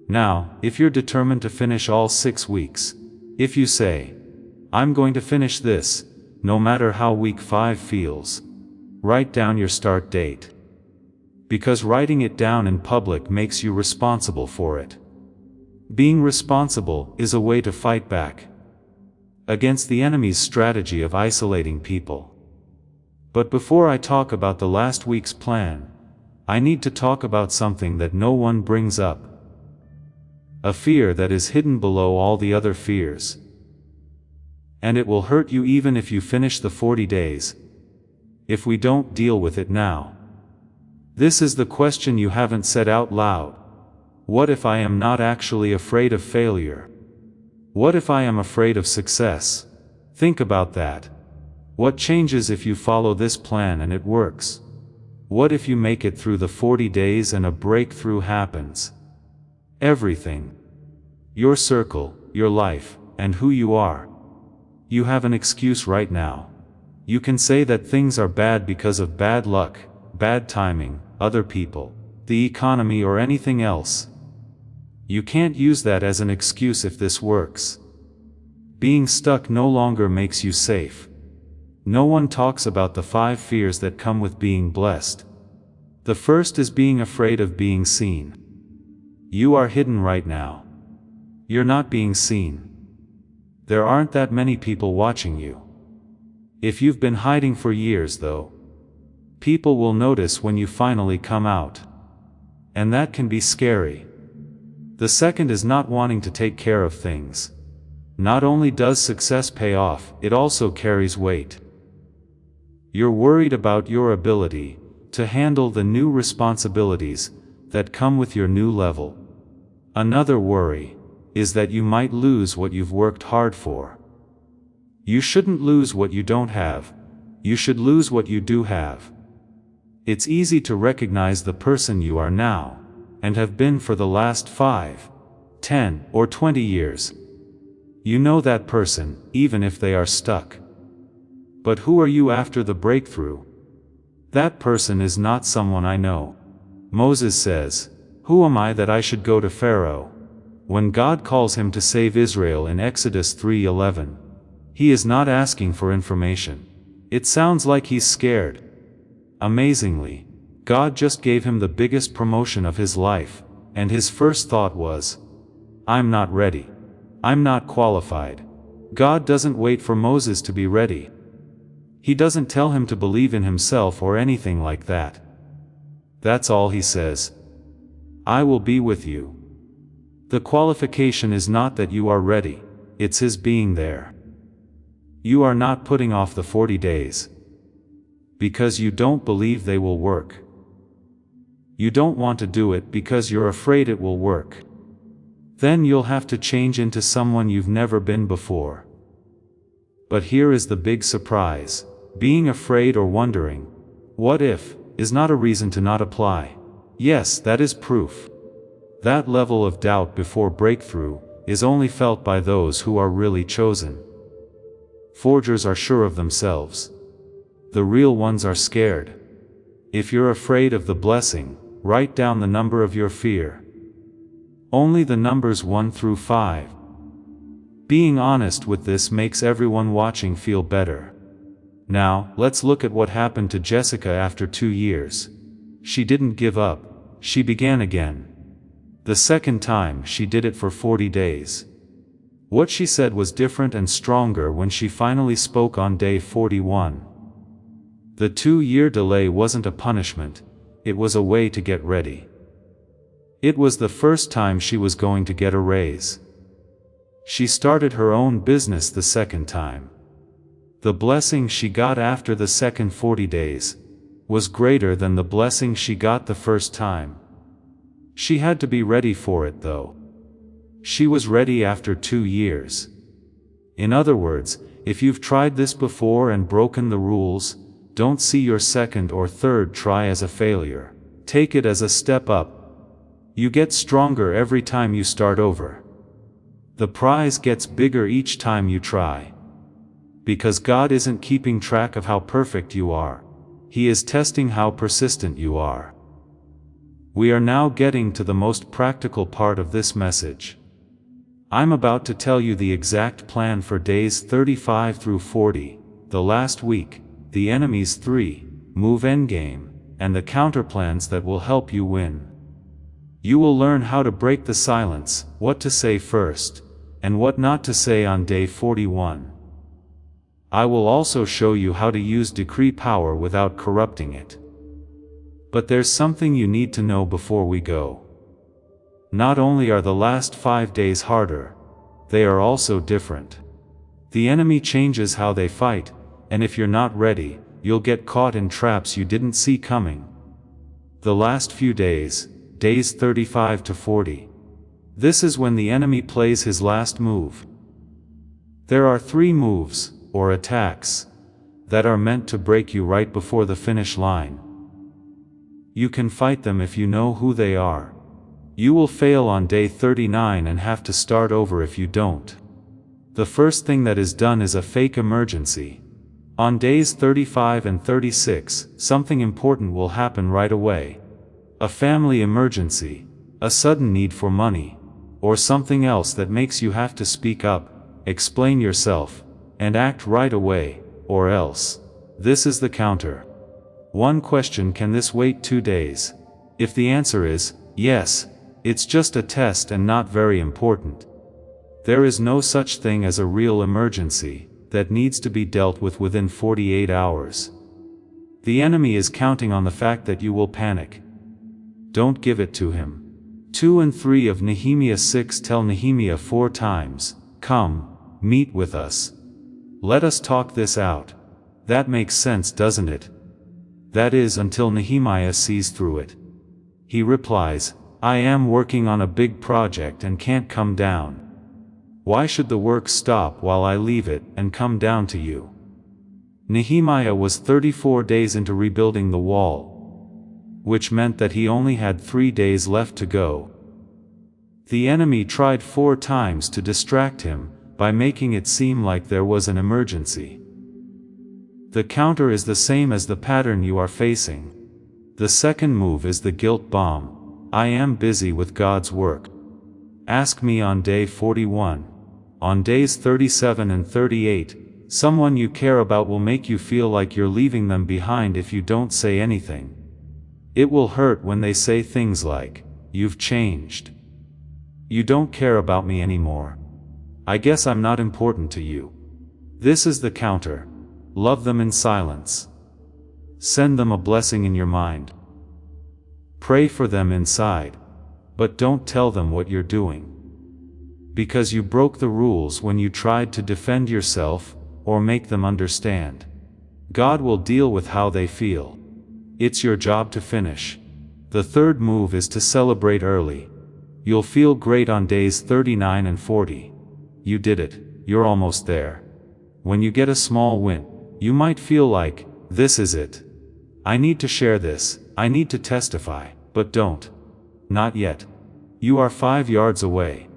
Now, if you're determined to finish all 6 weeks, if you say, I'm going to finish this, no matter how week 5 feels, write down your start date. Because writing it down in public makes you responsible for it. Being responsible is a way to fight back against the enemy's strategy of isolating people. But before I talk about the last week's plan, I need to talk about something that no one brings up. A fear that is hidden below all the other fears. And it will hurt you even if you finish the 40 days. If we don't deal with it now. This is the question you haven't said out loud. What if I am not actually afraid of failure? What if I am afraid of success? Think about that. What changes if you follow this plan and it works? What if you make it through the 40 days and a breakthrough happens? Everything. Your circle, your life, and who you are. You have an excuse right now. You can say that things are bad because of bad luck, bad timing, other people, the economy, or anything else. You can't use that as an excuse if this works. Being stuck no longer makes you safe. No one talks about the 5 fears that come with being blessed. The first is being afraid of being seen. You are hidden right now. You're not being seen. There aren't that many people watching you. If you've been hiding for years though, people will notice when you finally come out. And that can be scary. The second is not wanting to take care of things. Not only does success pay off, it also carries weight. You're worried about your ability to handle the new responsibilities that come with your new level. Another worry is that you might lose what you've worked hard for. You shouldn't lose what you don't have. You should lose what you do have. It's easy to recognize the person you are now, and have been for the last 5, 10, or 20 years. You know that person, even if they are stuck. But who are you after the breakthrough? That person is not someone I know. Moses says, "Who am I that I should go to Pharaoh?" When God calls him to save Israel in Exodus 3:11, he is not asking for information. It sounds like he's scared. Amazingly, God just gave him the biggest promotion of his life, and his first thought was, "I'm not ready. I'm not qualified." God doesn't wait for Moses to be ready. He doesn't tell him to believe in himself or anything like that. That's all he says. "I will be with you." The qualification is not that you are ready, it's his being there. You are not putting off the 40 days. Because you don't believe they will work. You don't want to do it because you're afraid it will work. Then you'll have to change into someone you've never been before. But here is the big surprise. Being afraid or wondering, "What if?" is not a reason to not apply. Yes, that is proof. That level of doubt before breakthrough is only felt by those who are really chosen. Forgers are sure of themselves. The real ones are scared. If you're afraid of the blessing, write down the number of your fear. Only the numbers 1 through 5. Being honest with this makes everyone watching feel better. Now, let's look at what happened to Jessica after 2 years. She didn't give up, she began again. The second time she did it for 40 days. What she said was different and stronger when she finally spoke on day 41. The 2-year delay wasn't a punishment, it was a way to get ready. It was the first time she was going to get a raise. She started her own business the second time. The blessing she got after the second 40 days was greater than the blessing she got the first time. She had to be ready for it though. She was ready after 2 years. In other words, if you've tried this before and broken the rules, don't see your second or third try as a failure. Take it as a step up. You get stronger every time you start over. The prize gets bigger each time you try. Because God isn't keeping track of how perfect you are. He is testing how persistent you are. We are now getting to the most practical part of this message. I'm about to tell you the exact plan for days 35 through 40, the last week, the enemy's 3 move endgame, and the counterplans that will help you win. You will learn how to break the silence, what to say first, and what not to say on day 41. I will also show you how to use decree power without corrupting it. But there's something you need to know before we go. Not only are the last 5 days harder, they are also different. The enemy changes how they fight, and if you're not ready, you'll get caught in traps you didn't see coming. The last few days, days 35 to 40. This is when the enemy plays his last move. There are 3 moves, or attacks, that are meant to break you right before the finish line. You can fight them if you know who they are. You will fail on day 39 and have to start over if you don't. The first thing that is done is a fake emergency. On days 35 and 36, something important will happen right away. A family emergency, a sudden need for money, or something else that makes you have to speak up, explain yourself, and act right away, or else. This is the counter. One question: can this wait 2 days? If the answer is yes, it's just a test and not very important. There is no such thing as a real emergency that needs to be dealt with within 48 hours. The enemy is counting on the fact that you will panic. Don't give it to him. 2 and 3 of Nehemiah 6 tell Nehemiah 4 times, "Come, meet with us. Let us talk this out." That makes sense, doesn't it? That is, until Nehemiah sees through it. He replies, "I am working on a big project and can't come down. Why should the work stop while I leave it and come down to you?" Nehemiah was 34 days into rebuilding the wall, which meant that he only had 3 days left to go. The enemy tried 4 times to distract him, by making it seem like there was an emergency. The counter is the same as the pattern you are facing. The second move is the guilt bomb. I am busy with God's work. Ask me on day 41. On days 37 and 38, someone you care about will make you feel like you're leaving them behind if you don't say anything. It will hurt when they say things like, "You've changed. You don't care about me anymore. I guess I'm not important to you." This is the counter. Love them in silence. Send them a blessing in your mind. Pray for them inside. But don't tell them what you're doing. Because you broke the rules when you tried to defend yourself, or make them understand. God will deal with how they feel. It's your job to finish. The third move is to celebrate early. You'll feel great on days 39 and 40. You did it, you're almost there. When you get a small win, you might feel like, this is it. I need to share this, I need to testify, but don't. Not yet. You are 5 yards away.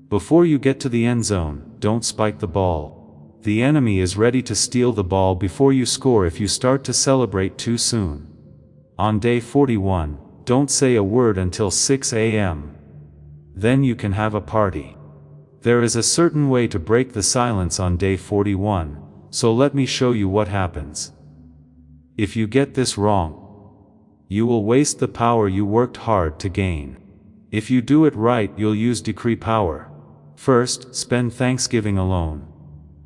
Before you get to the end zone, don't spike the ball. The enemy is ready to steal the ball before you score if you start to celebrate too soon. On day 41, don't say a word until 6 a.m. Then you can have a party. There is a certain way to break the silence on day 41, so let me show you what happens. If you get this wrong, you will waste the power you worked hard to gain. If you do it right, you'll use decree power. First, spend Thanksgiving alone.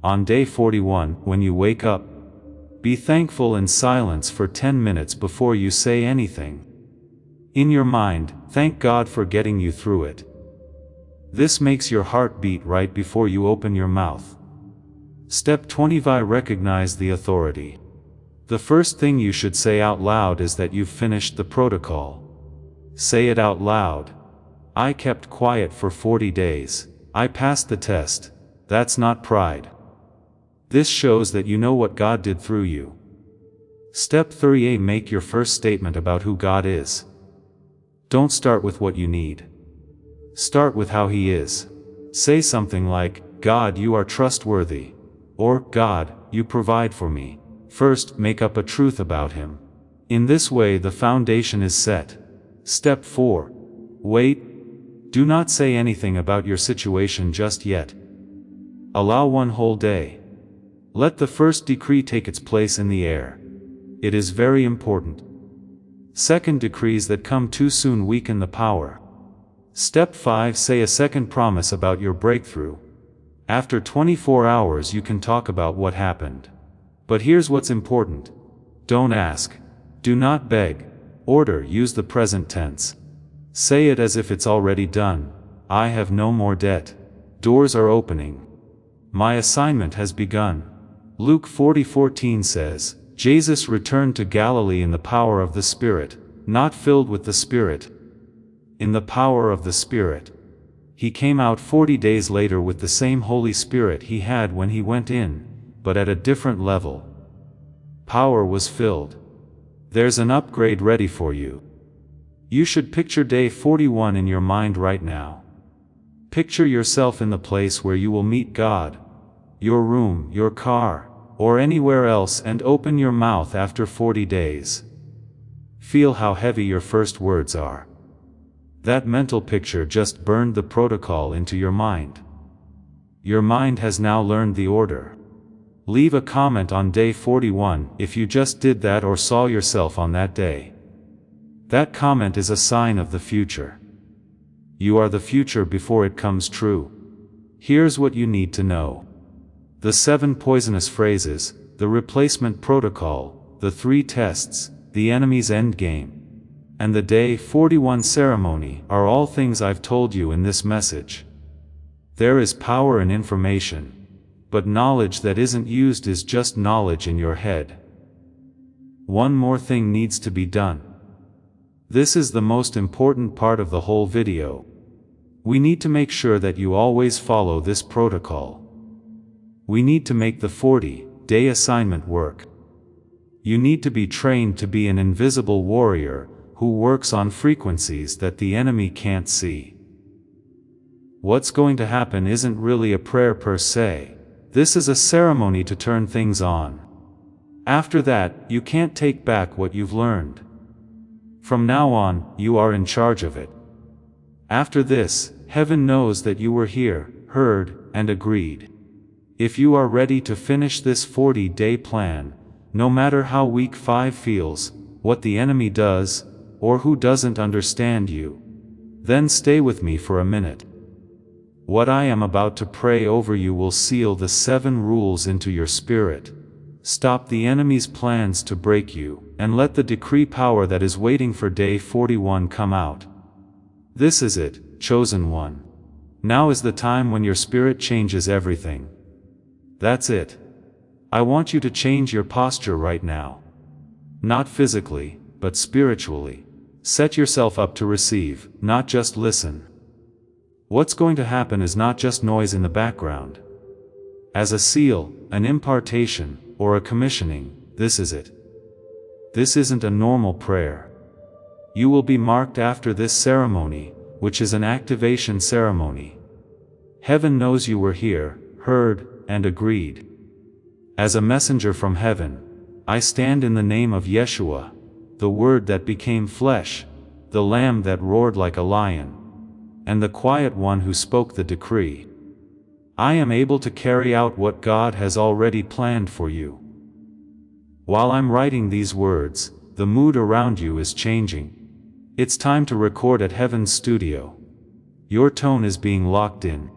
On day 41, when you wake up, be thankful in silence for 10 minutes before you say anything. In your mind, thank God for getting you through it. This makes your heart beat right before you open your mouth. Step 20. Recognize the authority. The first thing you should say out loud is that you've finished the protocol. Say it out loud. I kept quiet for 40 days. I passed the test. That's not pride. This shows that you know what God did through you. Step 3. Make your first statement about who God is. Don't start with what you need. Start with how He is. Say something like, God, you are trustworthy. Or, God, you provide for me. First, make up a truth about Him. In this way, the foundation is set. Step 4. Wait. Do not say anything about your situation just yet. Allow 1 whole day. Let the first decree take its place in the air. it is very important. Second, decrees that come too soon weaken the power. Step 5, say a second promise about your breakthrough. After 24 hours you can talk about what happened. But here's what's important. Don't ask. Do not beg. Order, use the present tense. Say it as if it's already done. I have no more debt. Doors are opening. My assignment has begun. Luke 40:14 says, Jesus returned to Galilee in the power of the Spirit, not filled with the Spirit. In the power of the Spirit. He came out 40 days later with the same Holy Spirit he had when he went in, but at a different level. Power was filled. There's an upgrade ready for you. You should picture day 41 in your mind right now. Picture yourself in the place where you will meet God. Your room, your car, or anywhere else, and open your mouth after 40 days. Feel how heavy your first words are. That mental picture just burned the protocol into your mind. Your mind has now learned the order. Leave a comment on day 41 if you just did that or saw yourself on that day. That comment is a sign of the future. You are the future before it comes true. Here's what you need to know. The 7 poisonous phrases, the replacement protocol, the 3 tests, the enemy's endgame, and the day 41 ceremony are all things I've told you in this message. There is power in information, but knowledge that isn't used is just knowledge in your head. One more thing needs to be done. This is the most important part of the whole video. We need to make sure that you always follow this protocol. We need to make the 40-day assignment work. You need to be trained to be an invisible warrior who works on frequencies that the enemy can't see. What's going to happen isn't really a prayer per se. This is a ceremony to turn things on. After that, you can't take back what you've learned. From now on, you are in charge of it. After this, heaven knows that you were here, heard, and agreed. If you are ready to finish this 40-day plan, no matter how weak 5 feels, what the enemy does, or who doesn't understand you, then stay with me for a minute. What I am about to pray over you will seal the 7 rules into your spirit. Stop the enemy's plans to break you, and let the decree power that is waiting for day 41 come out. This is it, chosen one. Now is the time when your spirit changes everything. That's it. I want you to change your posture right now. Not physically, but spiritually. Set yourself up to receive, not just listen. What's going to happen is not just noise in the background. As a seal, an impartation, or a commissioning, this is it. This isn't a normal prayer. You will be marked after this ceremony, which is an activation ceremony. Heaven knows you were here, heard, and agreed. As a messenger from heaven, I stand in the name of Yeshua, the Word that became flesh, the Lamb that roared like a lion, and the quiet one who spoke the decree. I am able to carry out what God has already planned for you. While I'm writing these words, the mood around you is changing. It's time to record at Heaven's studio. Your tone is being locked in.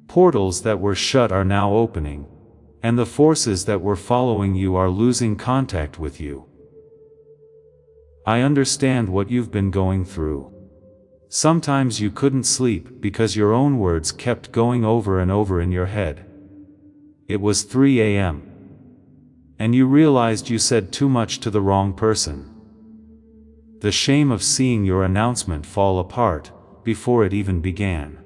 Portals that were shut are now opening, and the forces that were following you are losing contact with you. I understand what you've been going through. Sometimes you couldn't sleep because your own words kept going over and over in your head. It was 3 a.m. and you realized you said too much to the wrong person. The shame of seeing your announcement fall apart before it even began.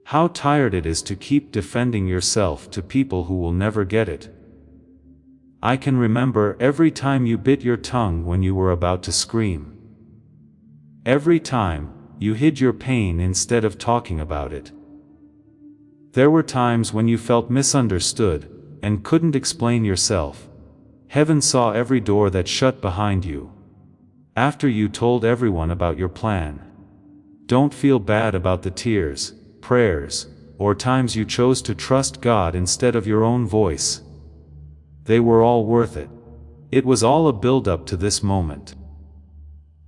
How tired it is to keep defending yourself to people who will never get it. I can remember every time you bit your tongue when you were about to scream. Every time, you hid your pain instead of talking about it. There were times when you felt misunderstood, and couldn't explain yourself. Heaven saw every door that shut behind you. After you told everyone about your plan. Don't feel bad about the tears, prayers, or times you chose to trust God instead of your own voice. They were all worth it. It was all a build-up to this moment.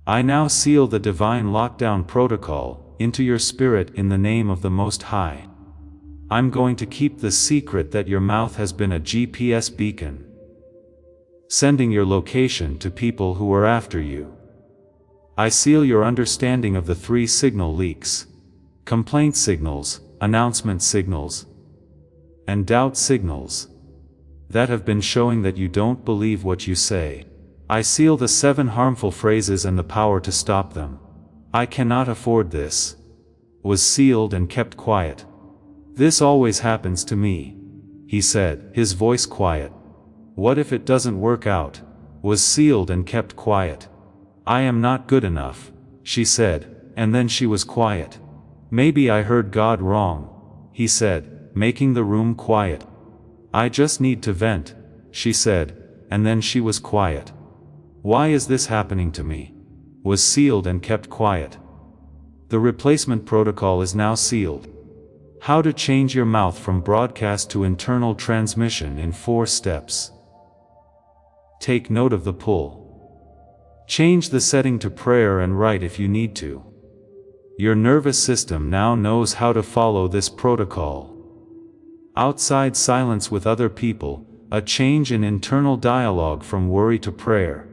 I now seal the divine lockdown protocol into your spirit in the name of the Most High. I'm going to keep the secret that your mouth has been a GPS beacon, sending your location to people who are after you. I seal your understanding of the 3 signal leaks: complaint signals, announcement signals, and doubt signals, that have been showing that you don't believe what you say. I seal the 7 harmful phrases and the power to stop them. I cannot afford this. Was sealed and kept quiet. This always happens to me, he said, his voice quiet. What if it doesn't work out? Was sealed and kept quiet. I am not good enough, she said, and then she was quiet. Maybe I heard God wrong, he said, making the room quiet. I just need to vent, she said, and then she was quiet. Why is this happening to me? Was sealed and kept quiet. The replacement protocol is now sealed. How to change your mouth from broadcast to internal transmission in 4 steps. Take note of the pull. Change the setting to prayer and write if you need to. Your nervous system now knows how to follow this protocol. Outside silence with other people, a change in internal dialogue from worry to prayer,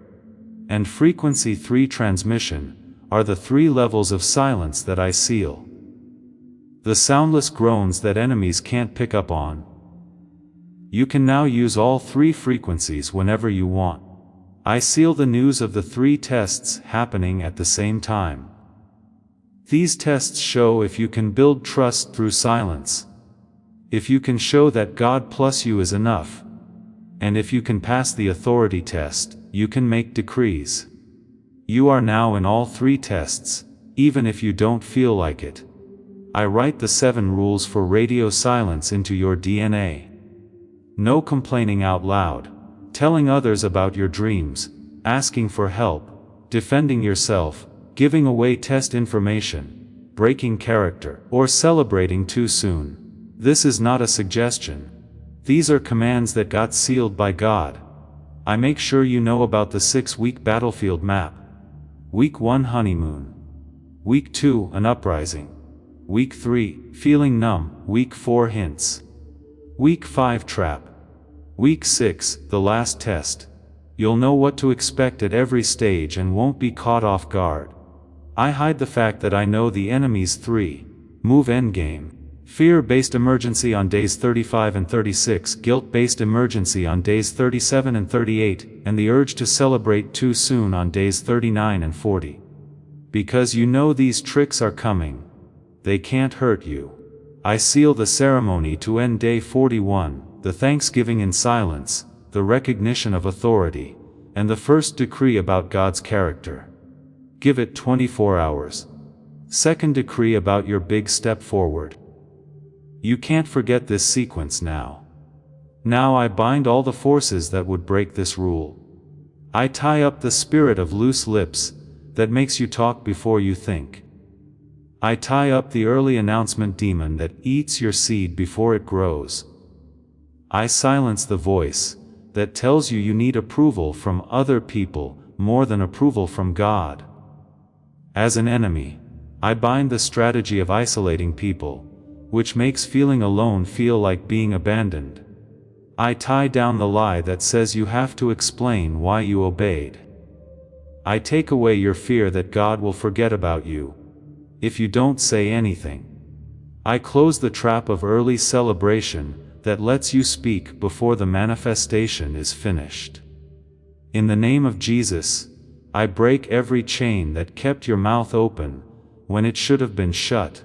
and frequency 3 transmission, are the 3 levels of silence that I seal. The soundless groans that enemies can't pick up on. You can now use all 3 frequencies whenever you want. I seal the news of the 3 tests happening at the same time. These tests show if you can build trust through silence, if you can show that God plus you is enough, and if you can pass the authority test, you can make decrees. You are now in all 3 tests, even if you don't feel like it. I write the 7 rules for radio silence into your DNA. No complaining out loud, telling others about your dreams, asking for help, defending yourself, giving away test information, breaking character, or celebrating too soon. This is not a suggestion. These are commands that got sealed by God. I make sure you know about the 6-week battlefield map. Week 1 honeymoon. Week 2 an uprising. Week 3 feeling numb. Week 4 hints. Week 5 trap. Week 6 the last test. You'll know what to expect at every stage and won't be caught off guard. I hide the fact that I know the enemy's 3 move endgame. Fear-based emergency on days 35 and 36, guilt-based emergency on days 37 and 38, and the urge to celebrate too soon on days 39 and 40. Because you know these tricks are coming, they can't hurt you. I seal the ceremony to end day 41, the thanksgiving in silence, the recognition of authority, and the first decree about God's character. Give it 24 hours. Second decree about your big step forward. You can't forget this sequence now. Now I bind all the forces that would break this rule. I tie up the spirit of loose lips that makes you talk before you think. I tie up the early announcement demon that eats your seed before it grows. I silence the voice that tells you need approval from other people more than approval from God. As an enemy, I bind the strategy of isolating people, which makes feeling alone feel like being abandoned. I tie down the lie that says you have to explain why you obeyed. I take away your fear that God will forget about you if you don't say anything. I close the trap of early celebration that lets you speak before the manifestation is finished. In the name of Jesus, I break every chain that kept your mouth open when it should have been shut.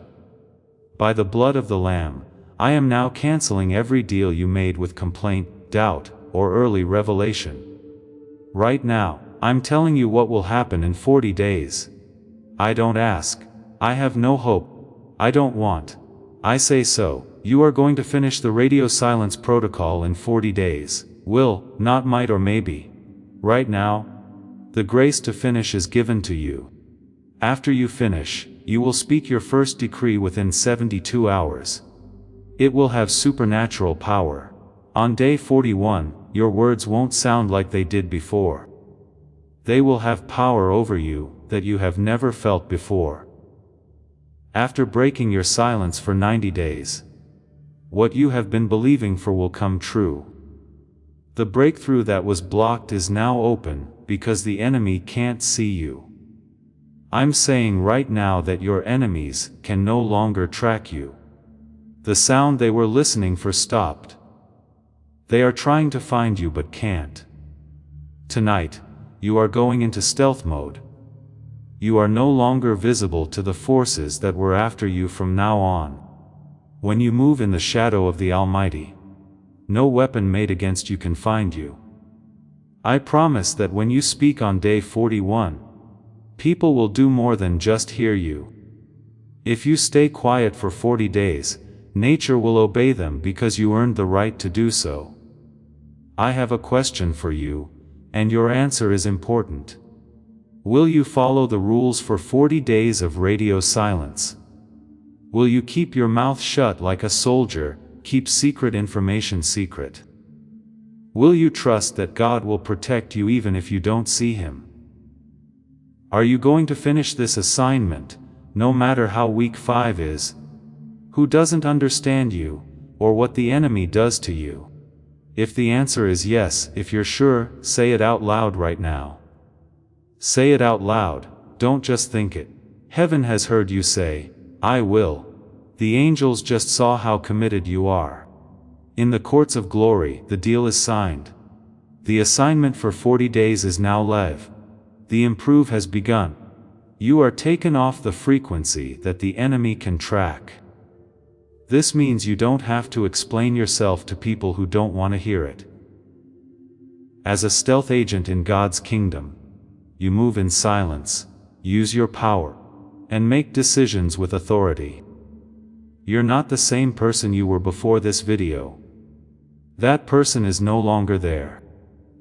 By the blood of the Lamb, I am now canceling every deal you made with complaint, doubt, or early revelation. Right now, I'm telling you what will happen in 40 days. I don't ask. I have no hope. I don't want. I say so. You are going to finish the radio silence protocol in 40 days. Will, not might or maybe. Right now, the grace to finish is given to you. After you finish, you will speak your first decree within 72 hours. It will have supernatural power. On day 41, your words won't sound like they did before. They will have power over you that you have never felt before. After breaking your silence for 90 days, what you have been believing for will come true. The breakthrough that was blocked is now open, because the enemy can't see you. I'm saying right now that your enemies can no longer track you. The sound they were listening for stopped. They are trying to find you but can't. Tonight, you are going into stealth mode. You are no longer visible to the forces that were after you from now on. When you move in the shadow of the Almighty, no weapon made against you can find you. I promise that when you speak on day 41, people will do more than just hear you. If you stay quiet for 40 days, nature will obey them because you earned the right to do so. I have a question for you, and your answer is important. Will you follow the rules for 40 days of radio silence? Will you keep your mouth shut like a soldier, keep secret information secret? Will you trust that God will protect you even if you don't see Him? Are you going to finish this assignment, no matter how weak 5 is? Who doesn't understand you, or what the enemy does to you? If the answer is yes, if you're sure, say it out loud right now. Say it out loud, don't just think it. Heaven has heard you say, I will. The angels just saw how committed you are. In the courts of glory, the deal is signed. The assignment for 40 days is now live. The improve has begun. You are taken off the frequency that the enemy can track. This means you don't have to explain yourself to people who don't want to hear it. As a stealth agent in God's kingdom, you move in silence, use your power, and make decisions with authority. You're not the same person you were before this video. That person is no longer there.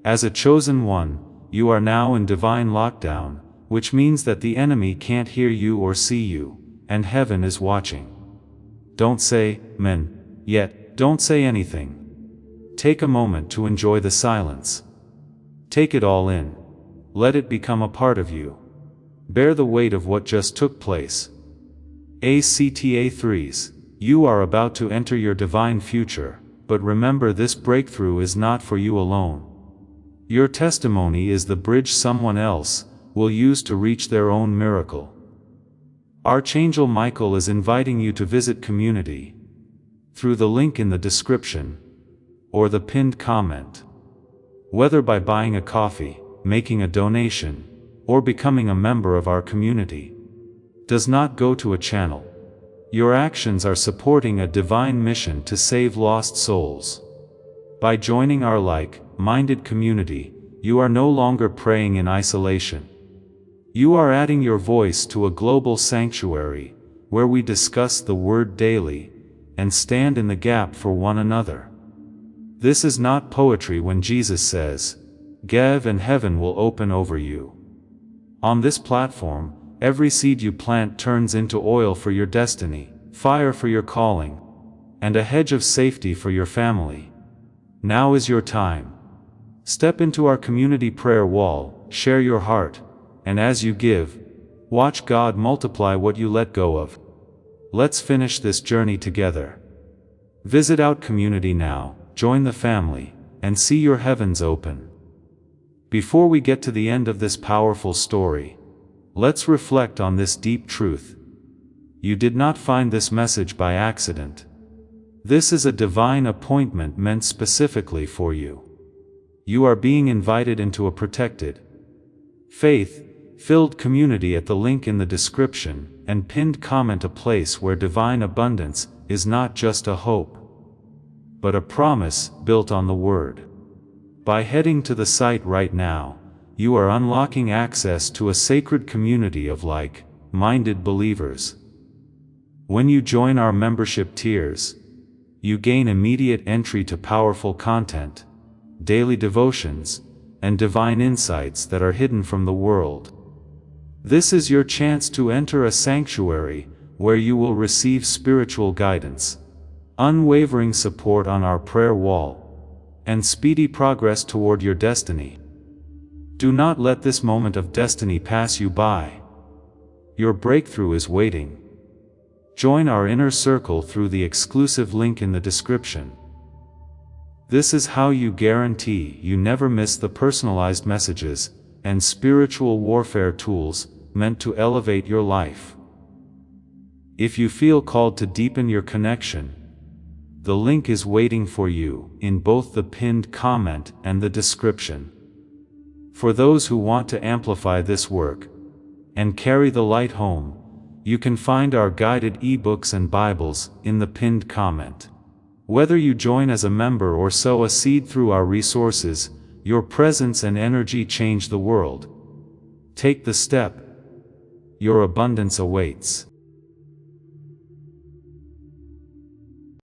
As a chosen one, you are now in divine lockdown, which means that the enemy can't hear you or see you, and heaven is watching. Don't say, "Men," yet, don't say anything. Take a moment to enjoy the silence. Take it all in. Let it become a part of you. Bear the weight of what just took place. ACTA 3s, you are about to enter your divine future, but remember this breakthrough is not for you alone. Your testimony is the bridge someone else will use to reach their own miracle. Archangel Michael is inviting you to visit community through the link in the description or the pinned comment. Whether by buying a coffee, making a donation, or becoming a member of our community, does not go to a channel. Your actions are supporting a divine mission to save lost souls. By joining our like-minded community, you are no longer praying in isolation. You are adding your voice to a global sanctuary, where we discuss the Word daily, and stand in the gap for one another. This is not poetry when Jesus says, "Give and heaven will open over you." On this platform, every seed you plant turns into oil for your destiny, fire for your calling, and a hedge of safety for your family. Now is your time. Step into our community prayer wall, share your heart, and as you give, watch God multiply what you let go of. Let's finish this journey together. Visit Out Community now, join the family, and see your heavens open. Before we get to the end of this powerful story, let's reflect on this deep truth. You did not find this message by accident. This is a divine appointment meant specifically for you. You are being invited into a protected, faith-filled community at the link in the description and pinned comment, a place where divine abundance is not just a hope, but a promise built on the Word. By heading to the site right now, you are unlocking access to a sacred community of like-minded believers. When you join our membership tiers, you gain immediate entry to powerful content, daily devotions, and divine insights that are hidden from the world. This is your chance to enter a sanctuary where you will receive spiritual guidance, unwavering support on our prayer wall, and speedy progress toward your destiny. Do not let this moment of destiny pass you by. Your breakthrough is waiting. Join our inner circle through the exclusive link in the description. This is how you guarantee you never miss the personalized messages and spiritual warfare tools meant to elevate your life. If you feel called to deepen your connection, the link is waiting for you in both the pinned comment and the description. For those who want to amplify this work and carry the light home, you can find our guided ebooks and Bibles in the pinned comment. Whether you join as a member or sow a seed through our resources, your presence and energy change the world. Take the step. Your abundance awaits.